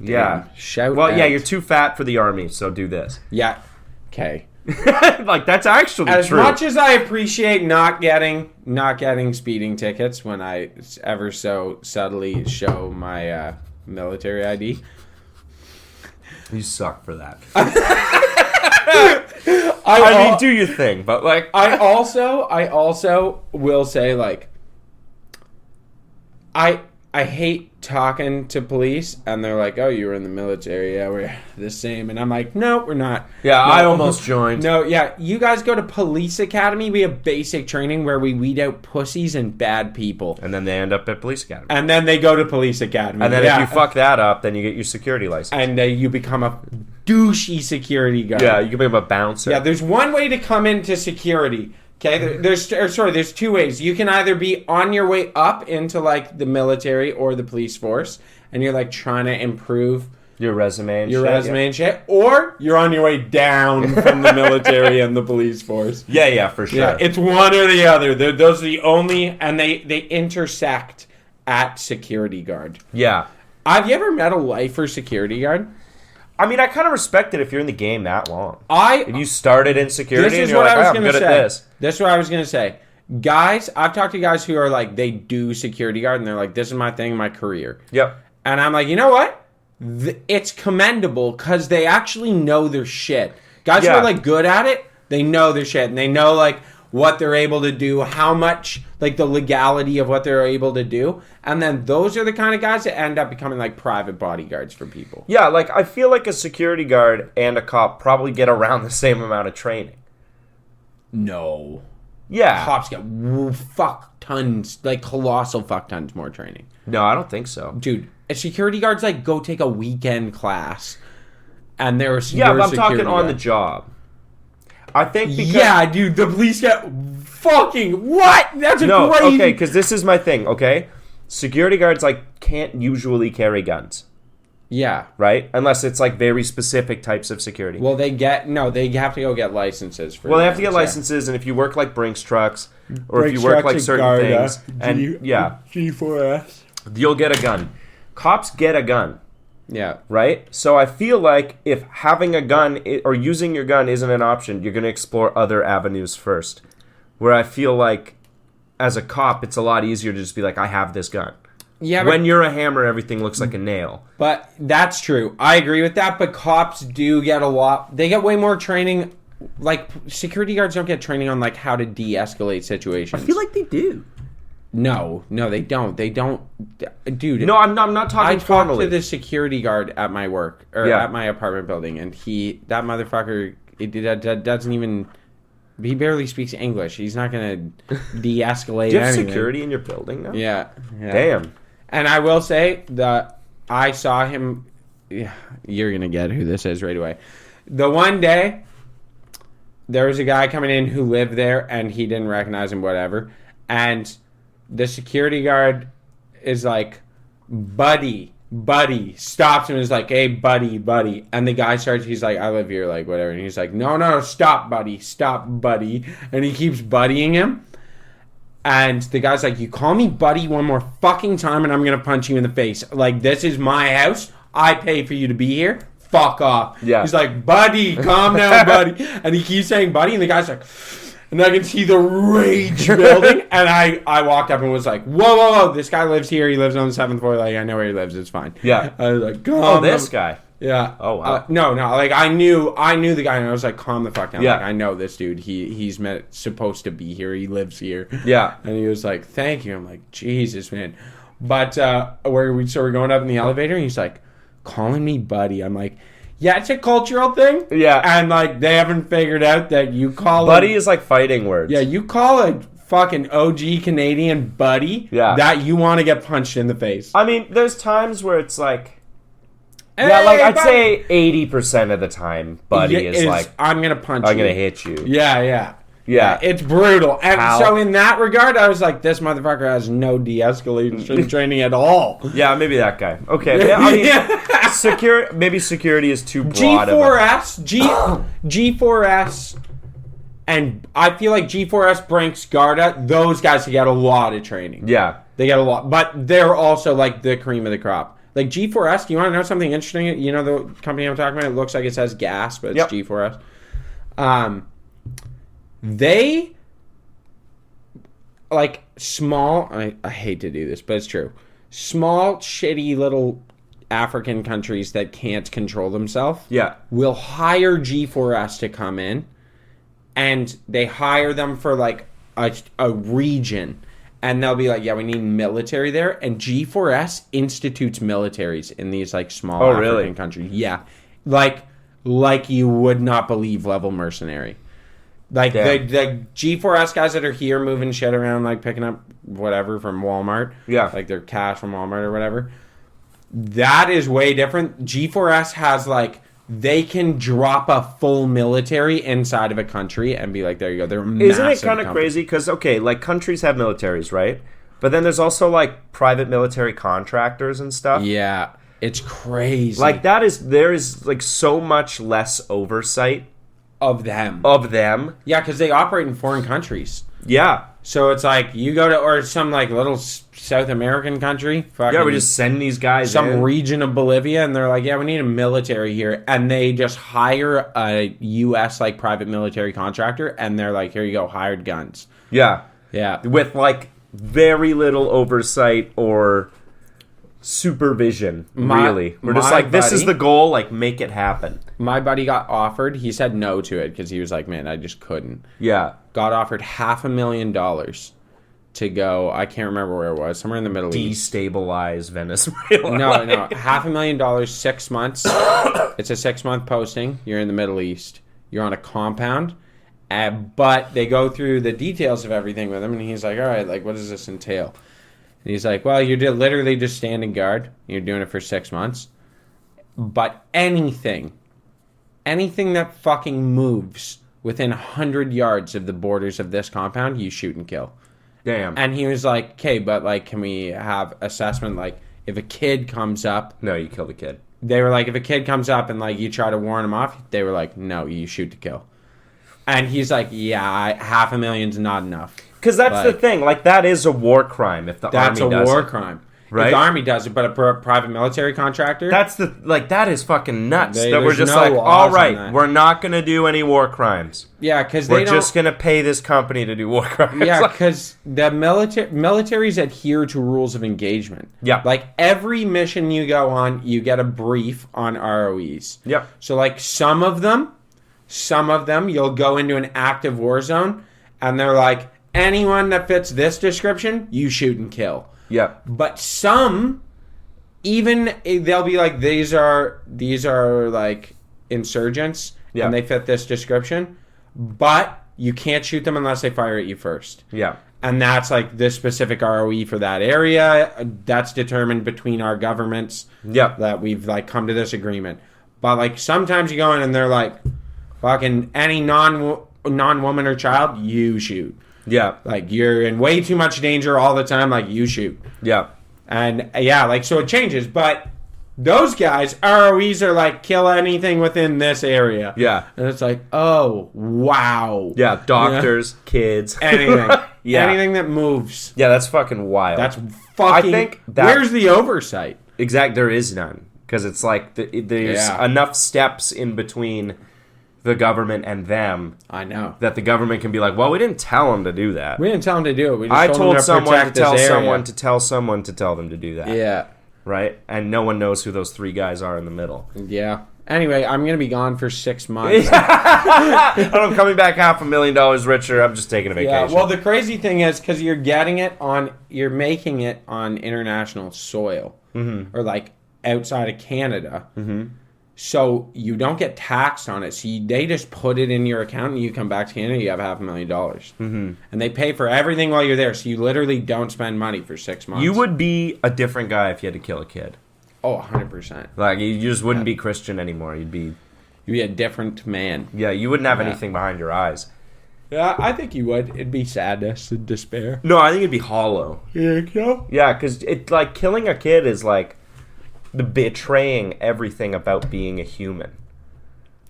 Yeah. Shout Well, yeah, out. you're too fat for the army, so do this. Yeah. Okay. Like that's actually As true. much as I appreciate not getting speeding tickets when I ever so subtly show my military ID. You suck for that. I mean, do your thing, but like, I also will say, like, I hate talking to police, and they're like, "Oh, you were in the military? Yeah, we're the same." And I'm like, "No, we're not." yeah, No. I almost joined. No, yeah, you guys go to police academy. We have basic training where we weed out pussies and bad people, And then they end up at police academy. and then they go to police academy. And then yeah. if you fuck that up, then you get your security license. and you become a douchey security guard. Yeah, you can become a bouncer. Yeah, there's one way to come into security. Okay, there's 2 ways. You can either be on your way up into like the military or the police force, and you're like trying to improve Your resume and your shit. resume and shit, or you're on your way down from the military and the police force. Yeah, for sure. Yeah, it's one or the other. Those are the only, and they intersect at security guard. Yeah. Have you ever met a lifer security guard? I mean, I kind of respect it if you're in the game that long. If you started in security this and is you're what like, I was I'm gonna good say. at this. This is what I was going to say. Guys, I've talked to guys who are like, they do security guard, and they're like, this is my thing, my career. Yep. And I'm like, you know what? It's commendable because they actually know their shit. Guys who are like good at it, they know their shit, and they know like what they're able to do, how much, like the legality of what they're able to do. And then those are the kind of guys that end up becoming like private bodyguards for people. Yeah, like I feel like a security guard and a cop probably get around the same amount of training. No. Yeah. Cops get fuck tons, like colossal fuck tons more training. No, I don't think so. Dude, a security guard's like go take a weekend class, and there's Yeah, but I'm talking on the job. I think because... Yeah, dude, the police get fucking... What? That's crazy... Okay, because this is my thing, okay? Security guards, like, can't usually carry guns. Yeah. Right? Unless it's, like, very specific types of security. Well, they have to go get licenses for Well, they have to get licenses, and if you work, like, Brinks trucks, or if you work, like, certain things, and, yeah. G4S. You'll get a gun. Cops get a gun. Yeah. Right? So I feel like if having a gun or using your gun isn't an option, you're going to explore other avenues first. Where I feel like as a cop, it's a lot easier to just be like, I have this gun. Yeah. When you're a hammer, everything looks like a nail. But that's true. I agree with that. But cops do get a lot. They get way more training. Like security guards don't get training on like how to de-escalate situations. I feel like they do. No, they don't. They don't, dude. No, I'm not talking formally. I talked to the security guard at my work at my apartment building, and that motherfucker doesn't even. He barely speaks English. He's not gonna de-escalate. Do you have anything. security in your building now? Yeah. Damn. And I will say that I saw him. Yeah, you're gonna get who this is right away. The one day, there was a guy coming in who lived there, and he didn't recognize him. Whatever, and the security guard is like, buddy, stops him and is like, hey, buddy. And the guy starts, he's like, I live here, like, whatever. And he's like, no, stop, buddy. And he keeps buddying him. And the guy's like, you call me buddy one more fucking time and I'm going to punch you in the face. Like, this is my house. I pay for you to be here. Fuck off. Yeah. He's like, buddy, calm down, buddy. And he keeps saying buddy. And the guy's like... And I can see the rage building. And I walked up and was like, whoa. This guy lives here. He lives on the 7th floor. Like, I know where he lives. It's fine. Yeah. I was like, this guy. Yeah. Oh, wow. No. Like, I knew the guy. And I was like, calm the fuck down. Yeah. Like, I know this dude. He's supposed to be here. He lives here. Yeah. And he was like, thank you. I'm like, Jesus, man. But we're going up in the elevator. And he's like, calling me buddy. I'm like... Yeah, it's a cultural thing. Yeah. And, like, they haven't figured out that you call buddy is like fighting words. Yeah, you call a fucking OG Canadian buddy that you want to get punched in the face. I mean, there's times where it's like... Hey, yeah, like, I'd say 80% of the time, buddy is like... I'm going to punch you. I'm going to hit you. Yeah. It's brutal. And so in that regard, I was like, this motherfucker has no de-escalation training at all. Yeah, maybe that guy. Okay. Yeah, I mean, maybe security is too broad. G4S, and I feel like G4S, Brinks, Garda, those guys get a lot of training. Yeah. They get a lot. But they're also like the cream of the crop. Like G4S, do you want to know something interesting? You know the company I'm talking about? It looks like it says gas, but it's G4S. They, like, small... I hate to do this, but it's true. Small, shitty little African countries that can't control themselves will hire G4S to come in, and they hire them for, like, a region. And they'll be like, yeah, we need military there. And G4S institutes militaries in these, like, small African countries. Yeah. Like you would not believe level mercenary. Like, the G4S guys that are here moving shit around, like, picking up whatever from Walmart. Yeah. Like, their cash from Walmart or whatever. That is way different. G4S has, like, they can drop a full military inside of a country and be like, there you go. They're massive. Isn't it kind of crazy? Because, okay, like, countries have militaries, right? But then there's also, like, private military contractors and stuff. Yeah. It's crazy. Like, there is, like, so much less oversight of them. Yeah, because they operate in foreign countries. Yeah. So it's like, you go to, or some, like, little South American country. Yeah, we just send these guys some region of Bolivia, and they're like, yeah, we need a military here. And they just hire a U.S., like, private military contractor, and they're like, here you go, hired guns. Yeah. Yeah. With, like, very little oversight or supervision, really. We're just like, this is the goal, like, make it happen. My buddy got offered, he said no to it because he was like, man, I just couldn't. Yeah. Got offered $500,000 to go, I can't remember where it was, somewhere in the Middle East. Destabilize Venezuela. No, $500,000, 6 months. It's a 6-month posting. You're in the Middle East. You're on a compound. But they go through the details of everything with him, and he's like, all right, like, what does this entail? And he's like, well, you're literally just standing guard. You're doing it for 6 months. But anything that fucking moves within 100 yards of the borders of this compound, you shoot and kill. Damn. And he was like, okay, but, like, can we have assessment, like, if a kid comes up... No, you kill the kid. They were like, if a kid comes up and, like, you try to warn him off, they were like, no, you shoot to kill. And he's like, yeah, $500,000's not enough. Because that's the thing. Like, that is a war crime if the army does it. That's a war crime. Right? If the army does it, but a private military contractor? That is fucking nuts. That we're just no like, all right, we're not going to do any war crimes. Yeah, because we're just going to pay this company to do war crimes. Yeah, because the militaries adhere to rules of engagement. Yeah. Like, every mission you go on, you get a brief on ROEs. Yep. So, like, some of them, you'll go into an active war zone, and they're like, anyone that fits this description, you shoot and kill. Yeah. But some, even they'll be like, these are like insurgents, and they fit this description, but you can't shoot them unless they fire at you first. Yeah. And that's like the specific ROE for that area. That's determined between our governments. Yeah. That we've like come to this agreement. But like sometimes you go in and they're like, fucking any non-woman or child, you shoot. Yeah. Like, you're in way too much danger all the time, like, you shoot. Yeah. And, yeah, like, so it changes. But those guys, ROEs are like, kill anything within this area. Yeah. And it's like, oh, wow. Yeah, doctors, kids. Anything. Yeah. Anything that moves. Yeah, that's fucking wild. That's fucking... I think where's the oversight? Exact, there is none. Because it's like, there's enough steps in between... the government and them. I know. That the government can be like, well, we didn't tell them to do that. We didn't tell them to do it. We just I told someone to tell someone to tell someone to tell them to do that. Yeah. Right? And no one knows who those 3 guys are in the middle. Yeah. Anyway, I'm going to be gone for 6 months. I'm coming back $500,000 richer. I'm just taking a vacation. Yeah, well, the crazy thing is, because you're making it on international soil. Mm-hmm. Or, like, outside of Canada. Mm-hmm. So you don't get taxed on it. So they just put it in your account and you come back to Canada, you have $500,000. Mm-hmm. And they pay for everything while you're there. So you literally don't spend money for 6 months. You would be a different guy if you had to kill a kid. Oh, 100%. Like, you just wouldn't be Christian anymore. You'd be a different man. Yeah, you wouldn't have anything behind your eyes. Yeah, I think you would. It'd be sadness and despair. No, I think it'd be hollow. You think so? Yeah, because like killing a kid is like the betraying everything about being a human,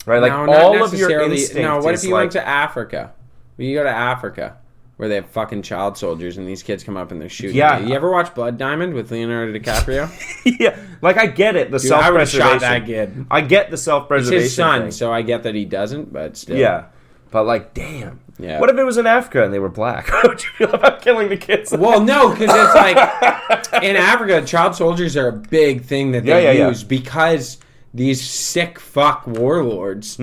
right? Like all of your instincts. No, what if you like, went to Africa? When you go to Africa, where they have fucking child soldiers and these kids come up and they're shooting. Yeah, you ever watch Blood Diamond with Leonardo DiCaprio? Yeah, like I get it. Dude, I would have shot that kid. I get the self-preservation. It's his son, thing. so I get that he doesn't, but still. Yeah, but like, damn. Yeah. What if it was in Africa and they were black? How would you feel about killing the kids? Well, no, because it's like in Africa, child soldiers are a big thing that they use because these sick fuck warlords,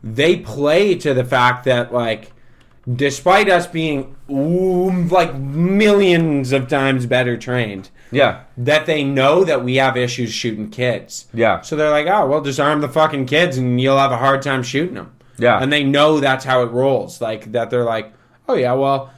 they play to the fact that, like, despite us being like millions of times better trained, that they know that we have issues shooting kids. Yeah. So they're like, oh, well, disarm the fucking kids and you'll have a hard time shooting them. Yeah. And they know that's how it rolls. Like, that they're like, oh, yeah, well,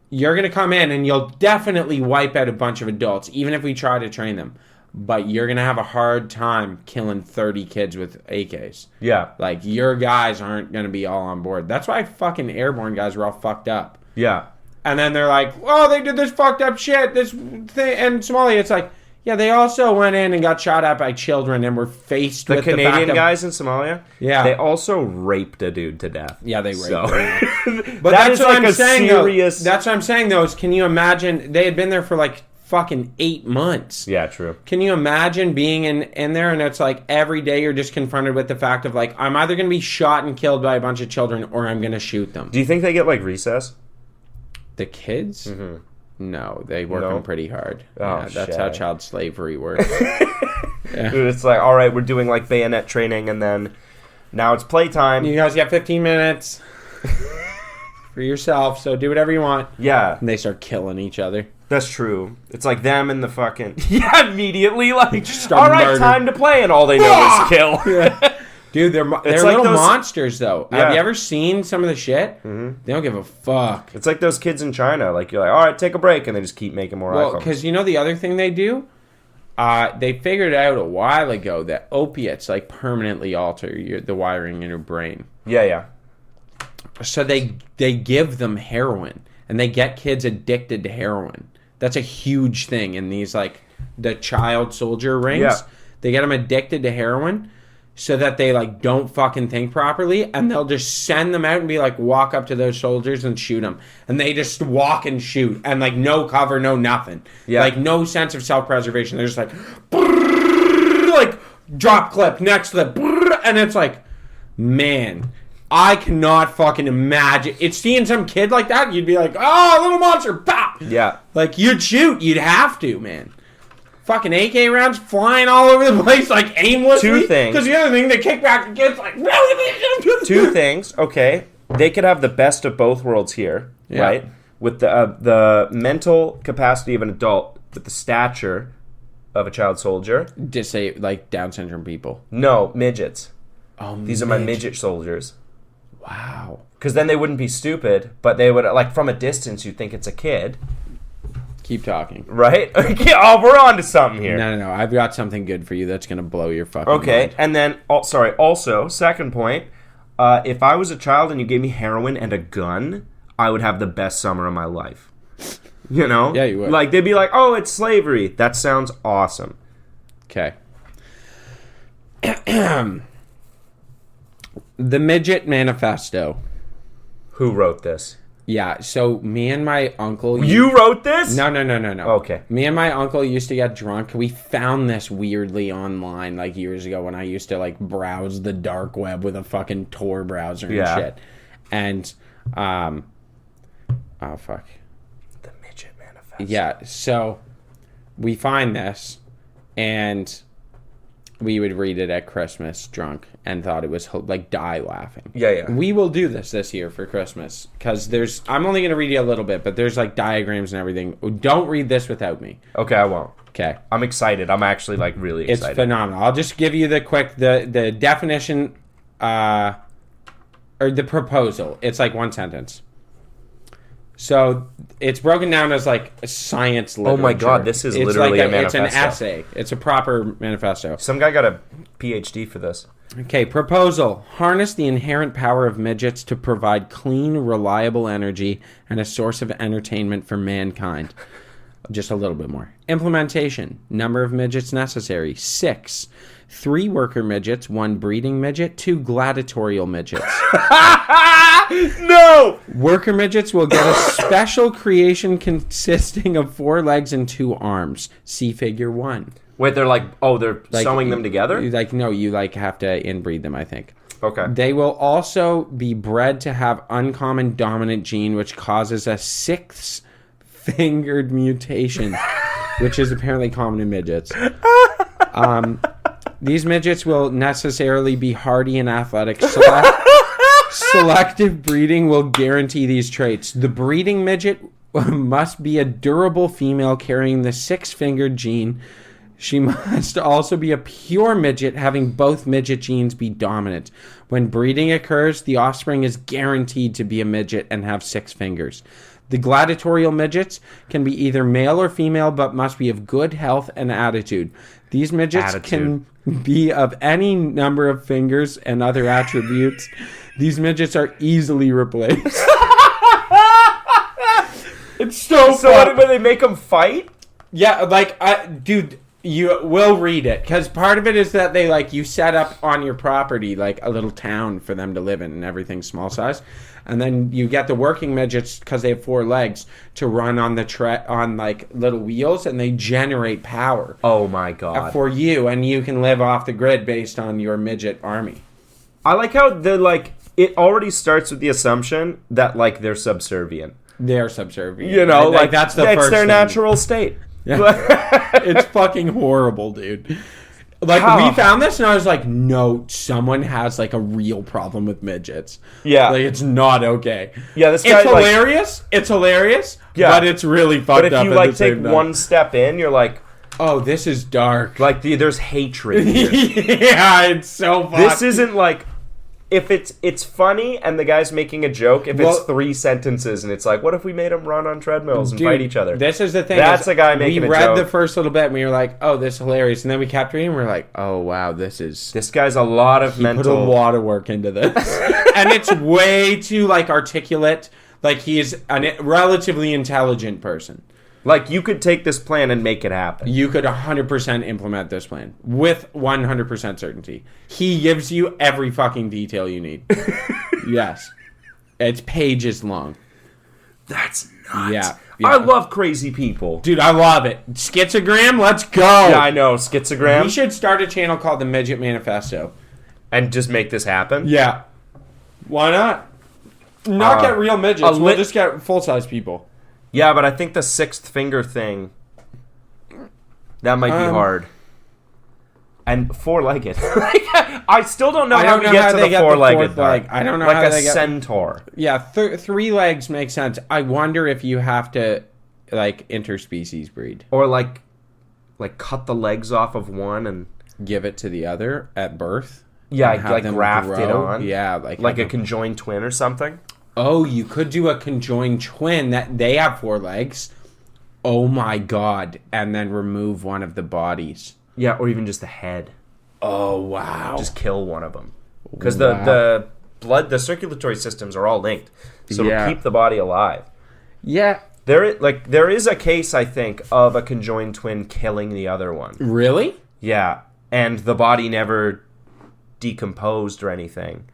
you're going to come in and you'll definitely wipe out a bunch of adults, even if we try to train them. But you're going to have a hard time killing 30 kids with AKs. Yeah. Like, your guys aren't going to be all on board. That's why fucking airborne guys were all fucked up. Yeah. And then they're like, oh, they did this fucked up shit, this thing. And Somalia, it's like, Yeah, they also went in and got shot at by children and were faced The with Canadian the fact guys in Somalia? Yeah. They also raped a dude to death. Yeah, they raped So. him. But That that's is what like I'm a saying, serious... though. That's what I'm saying, though, is can you imagine... They had been there for, like, fucking 8 months. Yeah, true. Can you imagine being in there and it's like every day you're just confronted with the fact of, like, I'm either going to be shot and killed by a bunch of children or I'm going to shoot them. Do you think they get, like, recess? The kids? Mm-hmm. No, they work them pretty hard. Oh, Yeah, that's shit. how child slavery works. Dude, it's like, all right, we're doing, like, bayonet training, and then now it's playtime. You guys got 15 minutes for yourself, so do whatever you want. Yeah. And they start killing each other. That's true. It's like them and the fucking... Yeah, immediately, like, start all right, murdering. time to play, and all they know is kill. Dude, they're like little those- monsters, though. Yeah. Have you ever seen some of the shit? Mm-hmm. They don't give a fuck. It's like those kids in China. Like, you're like, all right, take a break, and they just keep making more Well, iPhones. because you know the other thing they do? They figured out a while ago that opiates, like, permanently alter the wiring in your brain. Yeah. So they give them heroin, and they get kids addicted to heroin. That's a huge thing in these, like, the child soldier rings. Yeah. They get them addicted to heroin so that they, like, don't fucking think properly, and they'll just send them out and be like, walk up to those soldiers and shoot them. And they just walk and shoot, and, like, no cover, no nothing. Yeah. Like, no sense of self-preservation. They're just like, like, drop clip, next clip, and it's like, man... I cannot fucking imagine. It's seeing some kid like that, you'd be like, oh, little monster, pop! Yeah. Like, you'd shoot. You'd have to, man. Fucking AK rounds flying all over the place, like, aimlessly. Two things. Because the other thing, they kick back the kids, like... Two things. Okay. They could have the best of both worlds here, Yeah. right? With the mental capacity of an adult, with the stature of a child soldier. Just say, like, Down syndrome people. No, midgets. Oh, These are my midget soldiers. Wow. Because then they wouldn't be stupid, but they would, like, from a distance, you'd think it's a kid. Keep talking. Right? Oh, we're on to something here. No. I've got something good for you that's going to blow your fucking Okay, mind. and then, also, second point, if I was a child and you gave me heroin and a gun, I would have the best summer of my life. You know? Yeah, you would. Like, they'd be like, oh, it's slavery. That sounds awesome. Okay. The Midget Manifesto. Who wrote this? Yeah, so me and my uncle... You wrote this? No. Okay. Me and my uncle used to get drunk. We found this weirdly online, like, years ago when I used to, like, browse the dark web with a fucking Tor browser and shit. And, oh, fuck. The Midget Manifesto. Yeah, so we find this, and we would read it at Christmas drunk and thought it was, like, die laughing. Yeah. We will do this year for Christmas, because I'm only going to read you a little bit, but there's, like, diagrams and everything. Don't read this without me. Okay, I won't. Okay. I'm excited. I'm actually, like, really excited. It's phenomenal. I'll just give you the definition, or the proposal. It's like one sentence. So it's broken down as like a science literature. Oh my God, this is it's literally like a manifesto. It's an essay. It's a proper manifesto. Some guy got a PhD for this. Okay, proposal. Harness the inherent power of midgets to provide clean, reliable energy and a source of entertainment for mankind. Just a little bit more. Implementation. Number of midgets necessary. 6. 3 worker midgets, 1 breeding midget, 2 gladiatorial midgets. No! Worker midgets will get a special creation consisting of 4 legs and 2 arms. See figure 1. Wait, they're like sewing them together? You have to inbreed them, I think. Okay. They will also be bred to have uncommon dominant gene, which causes a 6-fingered mutation, which is apparently common in midgets. These midgets will necessarily be hardy and athletic. Selective breeding will guarantee these traits. The breeding midget must be a durable female carrying the 6-fingered gene. She must also be a pure midget, having both midget genes be dominant. When breeding occurs, the offspring is guaranteed to be a midget and have 6 fingers. The gladiatorial midgets can be either male or female, but must be of good health and attitude. These midgets can be of any number of fingers and other attributes. These midgets are easily replaced. It's so fun. When they make them fight? Yeah, like, dude, You will read it, because part of it is that they, like, you set up on your property, like, a little town for them to live in, and everything's small size. And then you get the working midgets, because they have 4 legs, to run on on, like, little wheels, and they generate power. Oh, my God. For you, and you can live off the grid based on your midget army. I like how it already starts with the assumption that, like, they're subservient. They're subservient. You know, like that's the it's first their thing. natural state. Yeah. It's fucking horrible, dude. Like, How? we found this, and I was like, no, someone has, like, a real problem with midgets. Yeah. Like, it's not okay. Yeah, this guy, It's hilarious. It's hilarious. Yeah. But it's really fucked But up. if you, at like, the same take time. one step in, you're like, Oh, this is dark. like, there's hatred here. Yeah, it's so fucked. This isn't, like, if it's funny and the guy's making a joke, if it's Well- 3 sentences and it's like, what if we made them run on treadmills and Dude, fight each other? This is the thing. That's is a guy making a We read joke. the first little bit, and we were like, oh, this is hilarious. And then we kept reading, and we were like, oh, wow, this is... This guy's a lot of Put a mental... lot of work into this. And it's way too, like, articulate. Like, he is a relatively intelligent person. Like, you could take this plan and make it happen. You could 100% implement this plan with 100% certainty. He gives you every fucking detail you need. Yes. It's pages long. That's nuts. Yeah. I love crazy people. Dude, I love it. Schizogram, let's go. Yeah, I know. Schizogram. We should start a channel called the Midget Manifesto. And just make this happen? Yeah. Why not? Not get real midgets. We'll just get full-size people. Yeah, but I think the 6th finger thing, that might be hard. And 4-legged. I still don't know how we get to the 4-legged leg. I don't know like how they a get... centaur. Yeah, 3 legs makes sense. I wonder if you have to, like, interspecies breed. Or like cut the legs off of one and... Give it to the other at birth. Yeah, and have like them graft it grow. on. Yeah, like a conjoined twin or something. Oh, you could do a conjoined twin that they have 4 legs. Oh my god. And then remove one of the bodies. Yeah, or even just the head. Oh, wow. Just kill one of them. Because Wow. the blood, the circulatory systems are all linked. So Yeah. to keep the body alive. Yeah. There is a case, I think, of a conjoined twin killing the other one. Really? Yeah. And the body never decomposed or anything.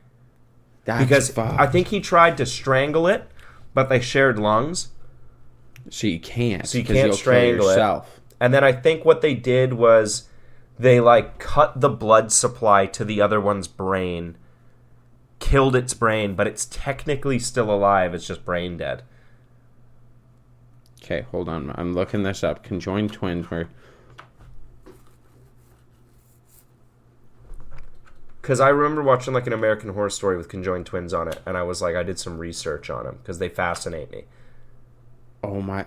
That's Because fucked. I think he tried to strangle it, but they shared lungs. So you can't. So you 'cause can't you'll kill strangle it. yourself. And then I think what they did was they, like, cut the blood supply to the other one's brain, killed its brain, but it's technically still alive. It's just brain dead. Okay, hold on. I'm looking this up. Conjoined twins were... Because I remember watching, like, an American Horror Story with conjoined twins on it, and I was like, I did some research on them, because they fascinate me. Oh my...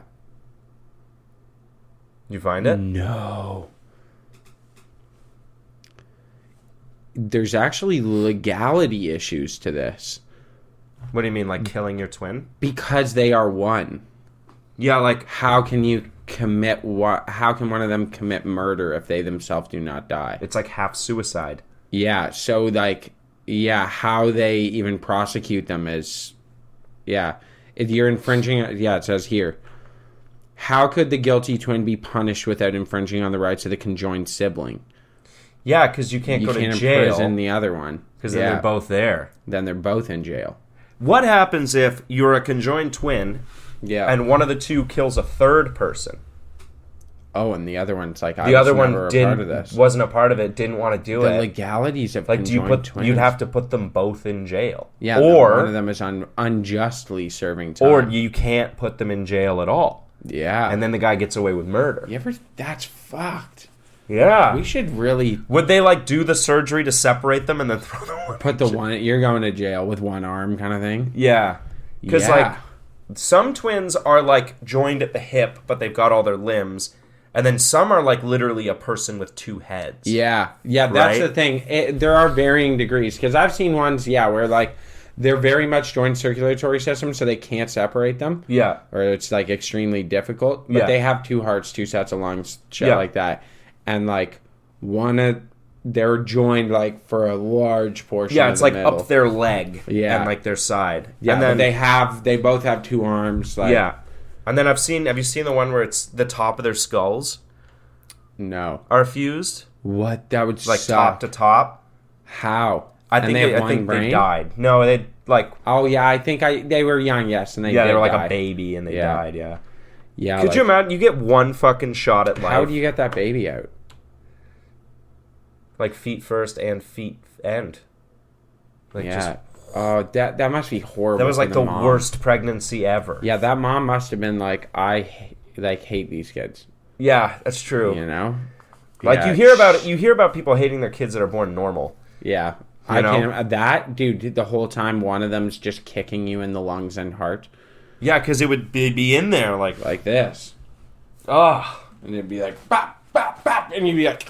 You find it? No. There's actually legality issues to this. What do you mean, like killing your twin? Because they are one. Yeah, like... How can you commit what? How can one of them commit murder if they themselves do not die? It's like half suicide. Yeah, so, like, yeah, how they even prosecute them is... Yeah. If you're infringing... Yeah, it says here. How could the guilty twin be punished without infringing on the rights of the conjoined sibling? Yeah, because you can't go to jail. Imprison the other one. Because then they're both there. Then they're both in jail. What happens if you're a conjoined twin Yeah. and one of the two kills a third person? Oh, and the other one's like, The other one part of didn't this. wasn't a part of it, didn't want to do The it. legalities of Like, do you conjoined put? twins. You'd have to put them both in jail. Yeah, or one of them is unjustly serving time. or you can't put them in jail at all. Yeah. And then the guy gets away with murder. You ever... That's fucked. Yeah. We should really... Would they, like, do the surgery to separate them and then throw them? Put the one... You're going to jail with one arm kind of thing? Yeah. Because, Yeah. like, some twins are, like, joined at the hip, but they've got all their limbs. And then some are, like, literally a person with 2 heads. Yeah. Yeah, that's Right? the thing. There are varying degrees. Because I've seen ones, yeah, where, like, they're very much joined circulatory systems, so they can't separate them. Yeah. Or it's, like, extremely difficult. But Yeah. they have 2 hearts, 2 sets of lungs, shit Yeah. like that. And, like, they're joined, like, for a large portion Yeah, of it's the like middle. up their leg. Yeah. And, like, their side. Yeah, and then, but they both have 2 arms. Like, yeah. And then have you seen the one where it's the top of their skulls? No. are fused, What? That would like suck. top to top. How? I think they died. No, they like Oh yeah, I think they were young. Yes, and they they did were like die. a baby and they Yeah. died. Yeah. Yeah. Could you imagine? You get one fucking shot at life. How do you get that baby out? Like feet first and feet end. Like Yeah. Oh, that must be horrible. that was for like the mom. worst pregnancy ever. Yeah, that mom must have been like, hate these kids. Yeah, that's true. You know. Like Yeah. you hear about people hating their kids that are born normal. Yeah. You I know? can't. That dude, the whole time one of them's just kicking you in the lungs and heart Yeah, because it would be in there like this, oh, and it'd be like bop bop bop, and you'd be like,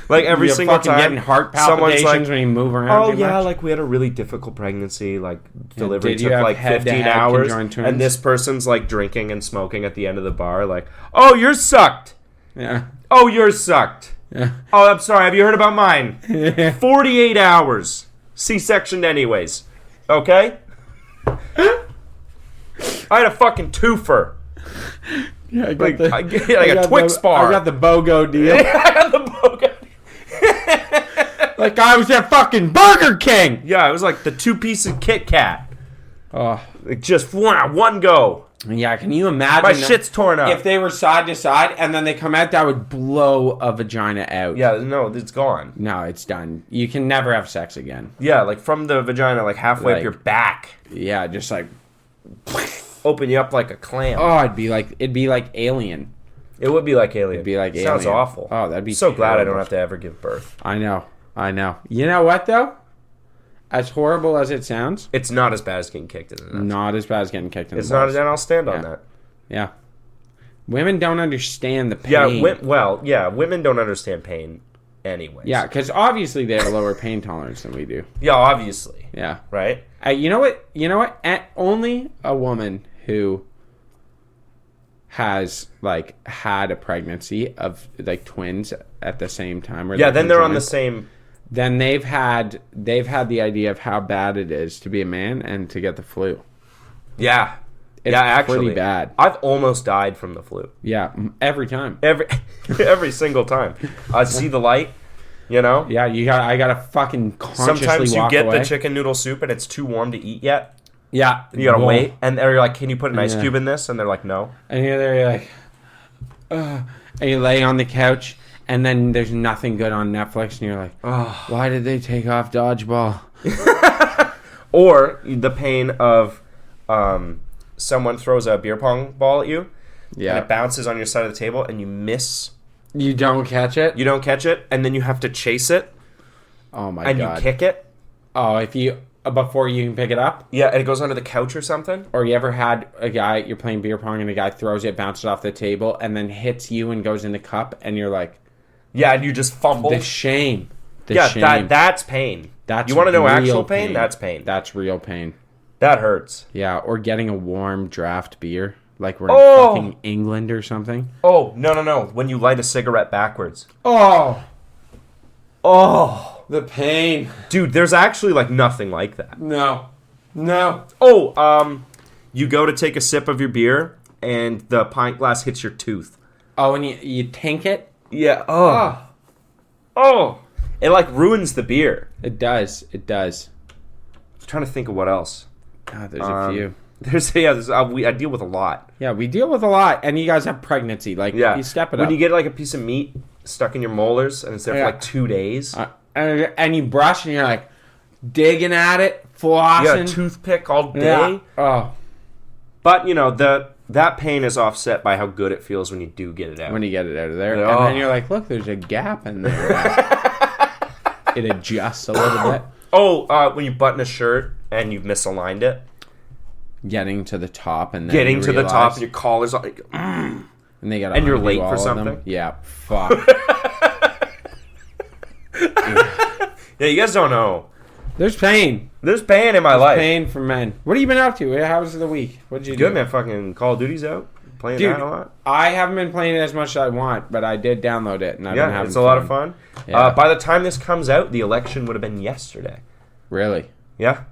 like every you're single fucking time getting heart someone's palpitations when you move around. oh too yeah, much. like we had a really difficult pregnancy, like delivery did you took have like 15 head-to-head hours, conjoined twins? and this person's like drinking and smoking at the end of the bar, like, oh, yours sucked. Yeah. Oh, yours sucked. Yeah. Oh, I'm sorry. Have you heard about mine? 48 hours. C-sectioned anyways. Okay? I had a fucking twofer. Yeah, I got Like, the, I get like a Twix bar. I got the BOGO deal. I got the BOGO. Like I was at fucking Burger King. Yeah, it was like the 2-piece Kit Kat. Oh. Like just one go. Yeah, can you imagine? My shit's torn up. If they were side to side and then they come out, that would blow a vagina out. Yeah, no, it's gone. No, it's done. You can never have sex again. Yeah, like from the vagina, like halfway up Like- your back. Yeah, just like, Open you up like a clam. oh, it'd be like Alien. It would be like Alien. It'd be like Sounds Alien. awful. Oh, that'd be so glad I don't terrible. have to ever give birth. I know. You know what though? As horrible as it sounds, It's not as bad as getting kicked in the nuts. not as bad as getting kicked in It's the not, balls. and I'll stand on Yeah. that. Yeah. Women don't understand the pain. Yeah, women don't understand pain anyways. Yeah, because obviously they have a lower pain tolerance than we do. Yeah, obviously. Yeah. Right? You know what? Only a woman who has like had a pregnancy of like twins at the same time. Or Yeah, then they're on the conjoined, same... Then they've had the idea of how bad it is to be a man and to get the flu. Yeah. It's yeah, actually. pretty bad. I've almost died from the flu. Yeah, every time. Every single time. I see the light, you know? Yeah, I gotta fucking consciously Sometimes you walk get away. the chicken noodle soup and it's too warm to eat yet. Yeah, You gotta Whoa. wait. And they're like, can you put an ice Yeah. cube in this? And they're like, no. And you're there, you're like, and you lay on the couch, and then there's nothing good on Netflix, and you're like, why did they take off Dodgeball? Or the pain of someone throws a beer pong ball at you. And Yeah, it bounces on your side of the table and you miss. you don't catch it. You don't catch it. And then you have to chase it. Oh my And god! you kick it. Oh, if you before you can pick it up, Yeah, and it goes under the couch or something. or you ever had a guy you're playing beer pong and a guy throws it, bounces off the table, and then hits you and goes in the cup, and you're like, Yeah, and you just fumble. the shame. The Yeah, shame. that's pain. That's you want to know real actual pain? That's pain. That's real pain. That hurts. Yeah, or getting a warm draft beer, like we're Oh! in fucking England or something. Oh, no. When you light a cigarette backwards. Oh, Oh. the pain. Dude, there's actually like nothing like that. No. Oh, you go to take a sip of your beer and the pint glass hits your tooth. Oh, and you tank it? Yeah. Oh. It like ruins the beer. It does. I'm trying to think of what else. God, there's a few. I deal with a lot. Yeah, we deal with a lot, and you guys have pregnancy. Like, Yeah. you step it when up. you get like a piece of meat stuck in your molars and it's there Yeah. for like 2 days. And you brush, and you're like digging at it, You got a flossing. toothpick all day. Yeah. Oh, But, you know, that pain is offset by how good it feels when you do get it out. when you get it out of there, Oh. and then you're like, look, there's a gap in there. It adjusts a little bit. When you button a shirt and you've misaligned it. Getting to the top, and then Getting you to the realize- top and your collar's like... and they got and you're late for something? Yeah, fuck. Yeah, you guys don't know. There's pain. There's pain in my life. Pain for men. What have you been up to? How was the week? What did you do? Good, man. Fucking Call of Duty's out. Playing Dude, that a lot. I haven't been playing it as much as I want, but I did download it, and I've been Yeah, having it's a lot of fun. Yeah. By the time this comes out, the election would have been yesterday. Really? Yeah.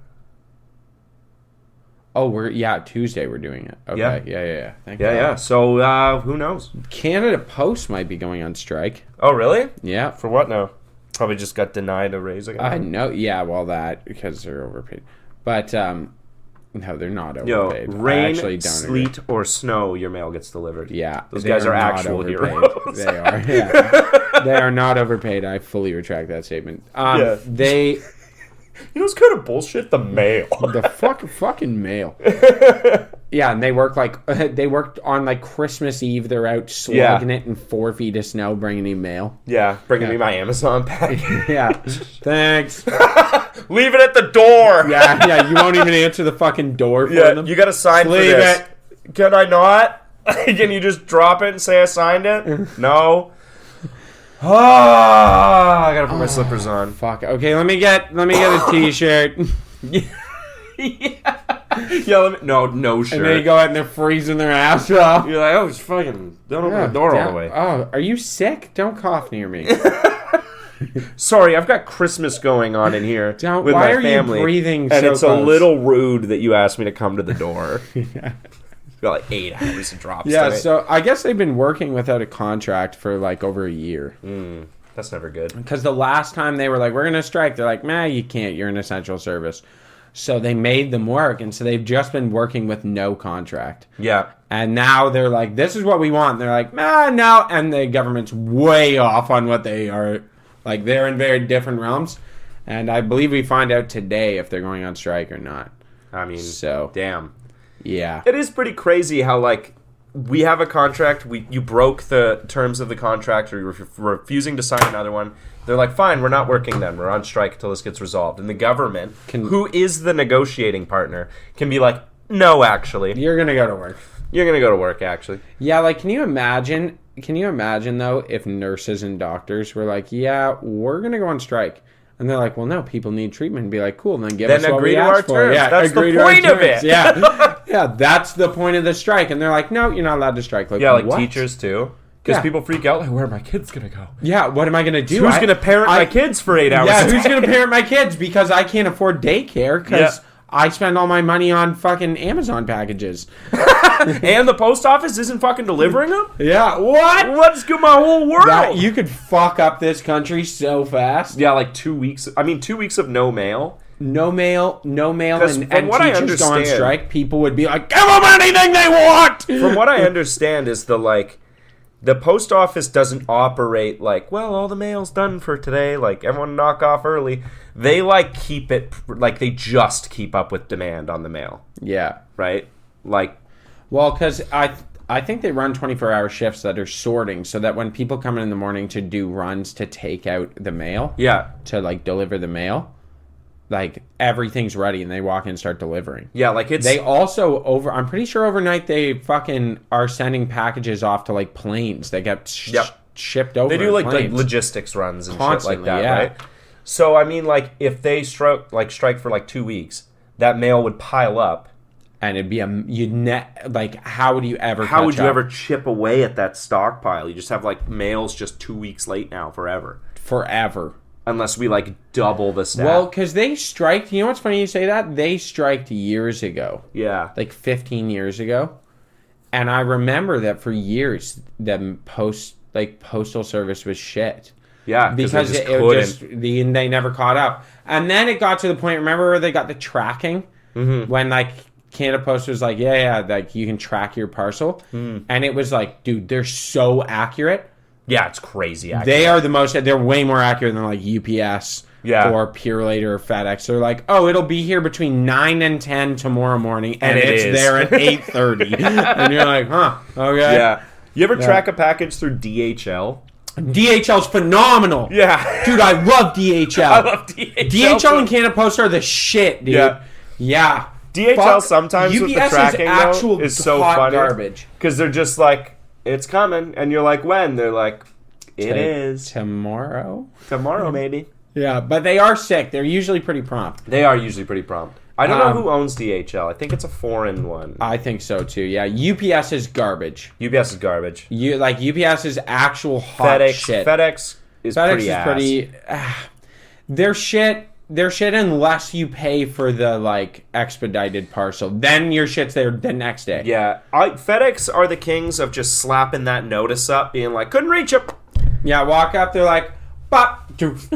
Oh, Tuesday we're doing it. Okay, yeah. Thank God. Yeah. So who knows? Canada Post might be going on strike. Oh, really? Yeah. For what now? Probably just got denied a raise again. I know. Yeah, well, that because they're overpaid. But no, they're not overpaid. Rain, sleet, or snow, your mail gets delivered. Yeah, those guys are actual overpaid. heroes. They are. Yeah. They are not overpaid. I fully retract that statement. They. You know what's kind of bullshit? The mail. The fucking mail. Yeah, and they worked on like Christmas Eve. They're out slogging it in 4 feet of snow, bringing me mail. Yeah, bringing me my Amazon package. Yeah, thanks. Leave it at the door. Yeah. You won't even answer the fucking door for them. You got to sign for this. Leave it. Can I not? Can you just drop it and say I signed it? No. I gotta put my slippers on. Fuck. Okay, let me get a t-shirt. No shirt. And then you go out and they're freezing their ass off. You're like, just fucking don't open the door all the way. Oh, are you sick? Don't cough near me. Sorry, I've got Christmas going on in here with my family. You breathing and so it's close? A little rude that you asked me to come to the door. Yeah. Got like 8 hours of drops. Yeah, today. so I guess they've been working without a contract for like over a year. That's never good. Because the last time they were like, we're going to strike, they're like, nah, you can't. You're an essential service. So they made them work, and so they've just been working with no contract. Yeah. And now they're like, this is what we want. And they're like, no. And the government's way off on what they are. Like, they're in very different realms. And I believe we find out today if they're going on strike or not. I mean, damn. Yeah. It is pretty crazy how, like, we have a contract, you broke the terms of the contract, or you're refusing to sign another one. They're like, fine, we're not working then. We're on strike until this gets resolved. And the government, who is the negotiating partner, can be like, no, actually. You're going to go to work. You're going to go to work, actually. Yeah, like, can you imagine, though, if nurses and doctors were like, yeah, we're going to go on strike. And they're like, well, no, people need treatment. And be like, cool, then give us what we asked for. Yeah, that's the point of it. Yeah, that's the point of the strike. And they're like, no, you're not allowed to strike. Like, what? Teachers, too. Because people freak out, like, where are my kids going to go? Yeah, what am I going to do? Who's going to parent my kids for 8 hours? Yeah, who's going to parent my kids? Because I can't afford daycare because I spend all my money on fucking Amazon packages. And the post office isn't fucking delivering them? Yeah, what? Let's go my whole world. You could fuck up this country so fast. Yeah, like 2 weeks. I mean, 2 weeks of no mail. No mail, and what I teachers go on understand, strike, people would be like, give them anything they want! From what I understand is the post office doesn't operate like, well, all the mail's done for today, like, everyone knock off early. They, like, keep it, like, they just keep up with demand on the mail. Yeah. Right? Like... Well, because I think they run 24-hour shifts that are sorting, so that when people come in the morning to do runs to take out the mail... Yeah. To, like, deliver the mail... Like, everything's ready, and they walk in and start delivering. Yeah, like, it's... They also, I'm pretty sure overnight, they fucking are sending packages off to, like, planes. They get shipped over. They do, like, planes. logistics runs and Constantly, shit like that, yeah. right? So, I mean, like, if they strike for, like, 2 weeks, that mail would pile up. And it'd be how would you ever How would you ever chip away at that stockpile? You just have, like, mail's just 2 weeks late now, forever. Unless we, like, double the staff. Well, because they striked... You know what's funny you say that? They striked years ago. Yeah. Like 15 years ago. And I remember that for years, the postal service was shit. Yeah, because they never caught up. And then it got to the point, remember where they got the tracking? Mm-hmm. When, like, Canada Post was like, like, you can track your parcel. Mm. And it was like, dude, they're so accurate. Yeah, it's crazy accurate. They are they're way more accurate than, like, UPS or Purelator or FedEx. They're like, oh, it'll be here between 9 and 10 tomorrow morning, and it's there at 8:30. And you're like, huh, okay. Yeah. You ever track a package through DHL? DHL's phenomenal. Yeah. Dude, I love DHL. I love DHL. DHL and Canada Post are the shit, dude. Yeah. DHL sometimes UPS with the tracking, actual is so hot funny. Garbage. Because they're just like, it's coming. And you're like, when? They're like, it is. Tomorrow, maybe. Yeah, but they are sick. They're usually pretty prompt. They are usually pretty prompt. I don't know who owns DHL. I think it's a foreign one. I think so, too. Yeah, UPS is garbage. UPS is garbage. UPS is actual hot shit. FedEx is pretty ass. Their shit their shit unless you pay for the like expedited parcel. Then your shit's there the next day. Yeah, FedEx are the kings of just slapping that notice up, being like, couldn't reach it. Yeah, walk up, they're like, pop,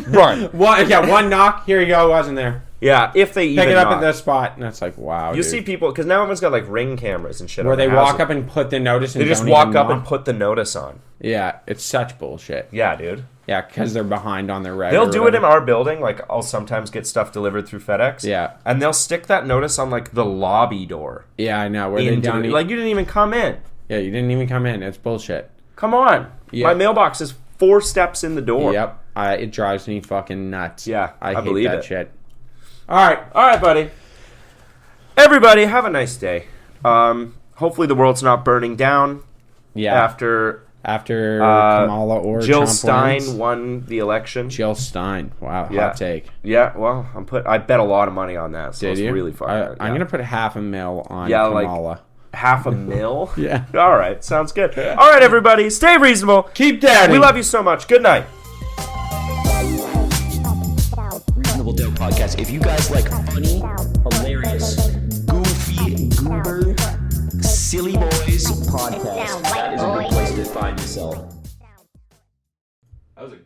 Run. one knock, here you go, wasn't there. Yeah, if they even Pick it up knock. at the spot, and it's like, wow, You dude. see people, because now everyone's got like Ring cameras and shit. Where on they their walk houses. up and put the notice and They just don't walk even up knock. and put the notice on. Yeah, it's such bullshit. Yeah, dude. Yeah, because they're behind on their reg. They'll or do it in whatever. our building. Like, I'll sometimes get stuff delivered through FedEx. Yeah. And they'll stick that notice on, like, the lobby door. Yeah, I know. Where they Into don't it. Like, you didn't even come in. Yeah, you didn't even come in. It's bullshit. Come on. Yeah. My mailbox is 4 steps in the door. Yep. It drives me fucking nuts. Yeah, I hate believe that it. shit. All right, buddy. Everybody, have a nice day. Hopefully the world's not burning down Yeah. after Kamala or Jill Trump Stein wins. won the election. Jill Stein. Wow, Yeah. hot take. Yeah, well, I bet a lot of money on that. So Did it's you? really fun. I'm gonna put $500,000 on Yeah, like- Kamala. $500,000? Yeah. All right, sounds good. All right, everybody, stay reasonable. Keep dadding. We love you so much. Good night. Reasonable Doubt Podcast. If you guys like funny, hilarious, goofy, goober, silly boys podcast, that is a good place to find yourself. That was a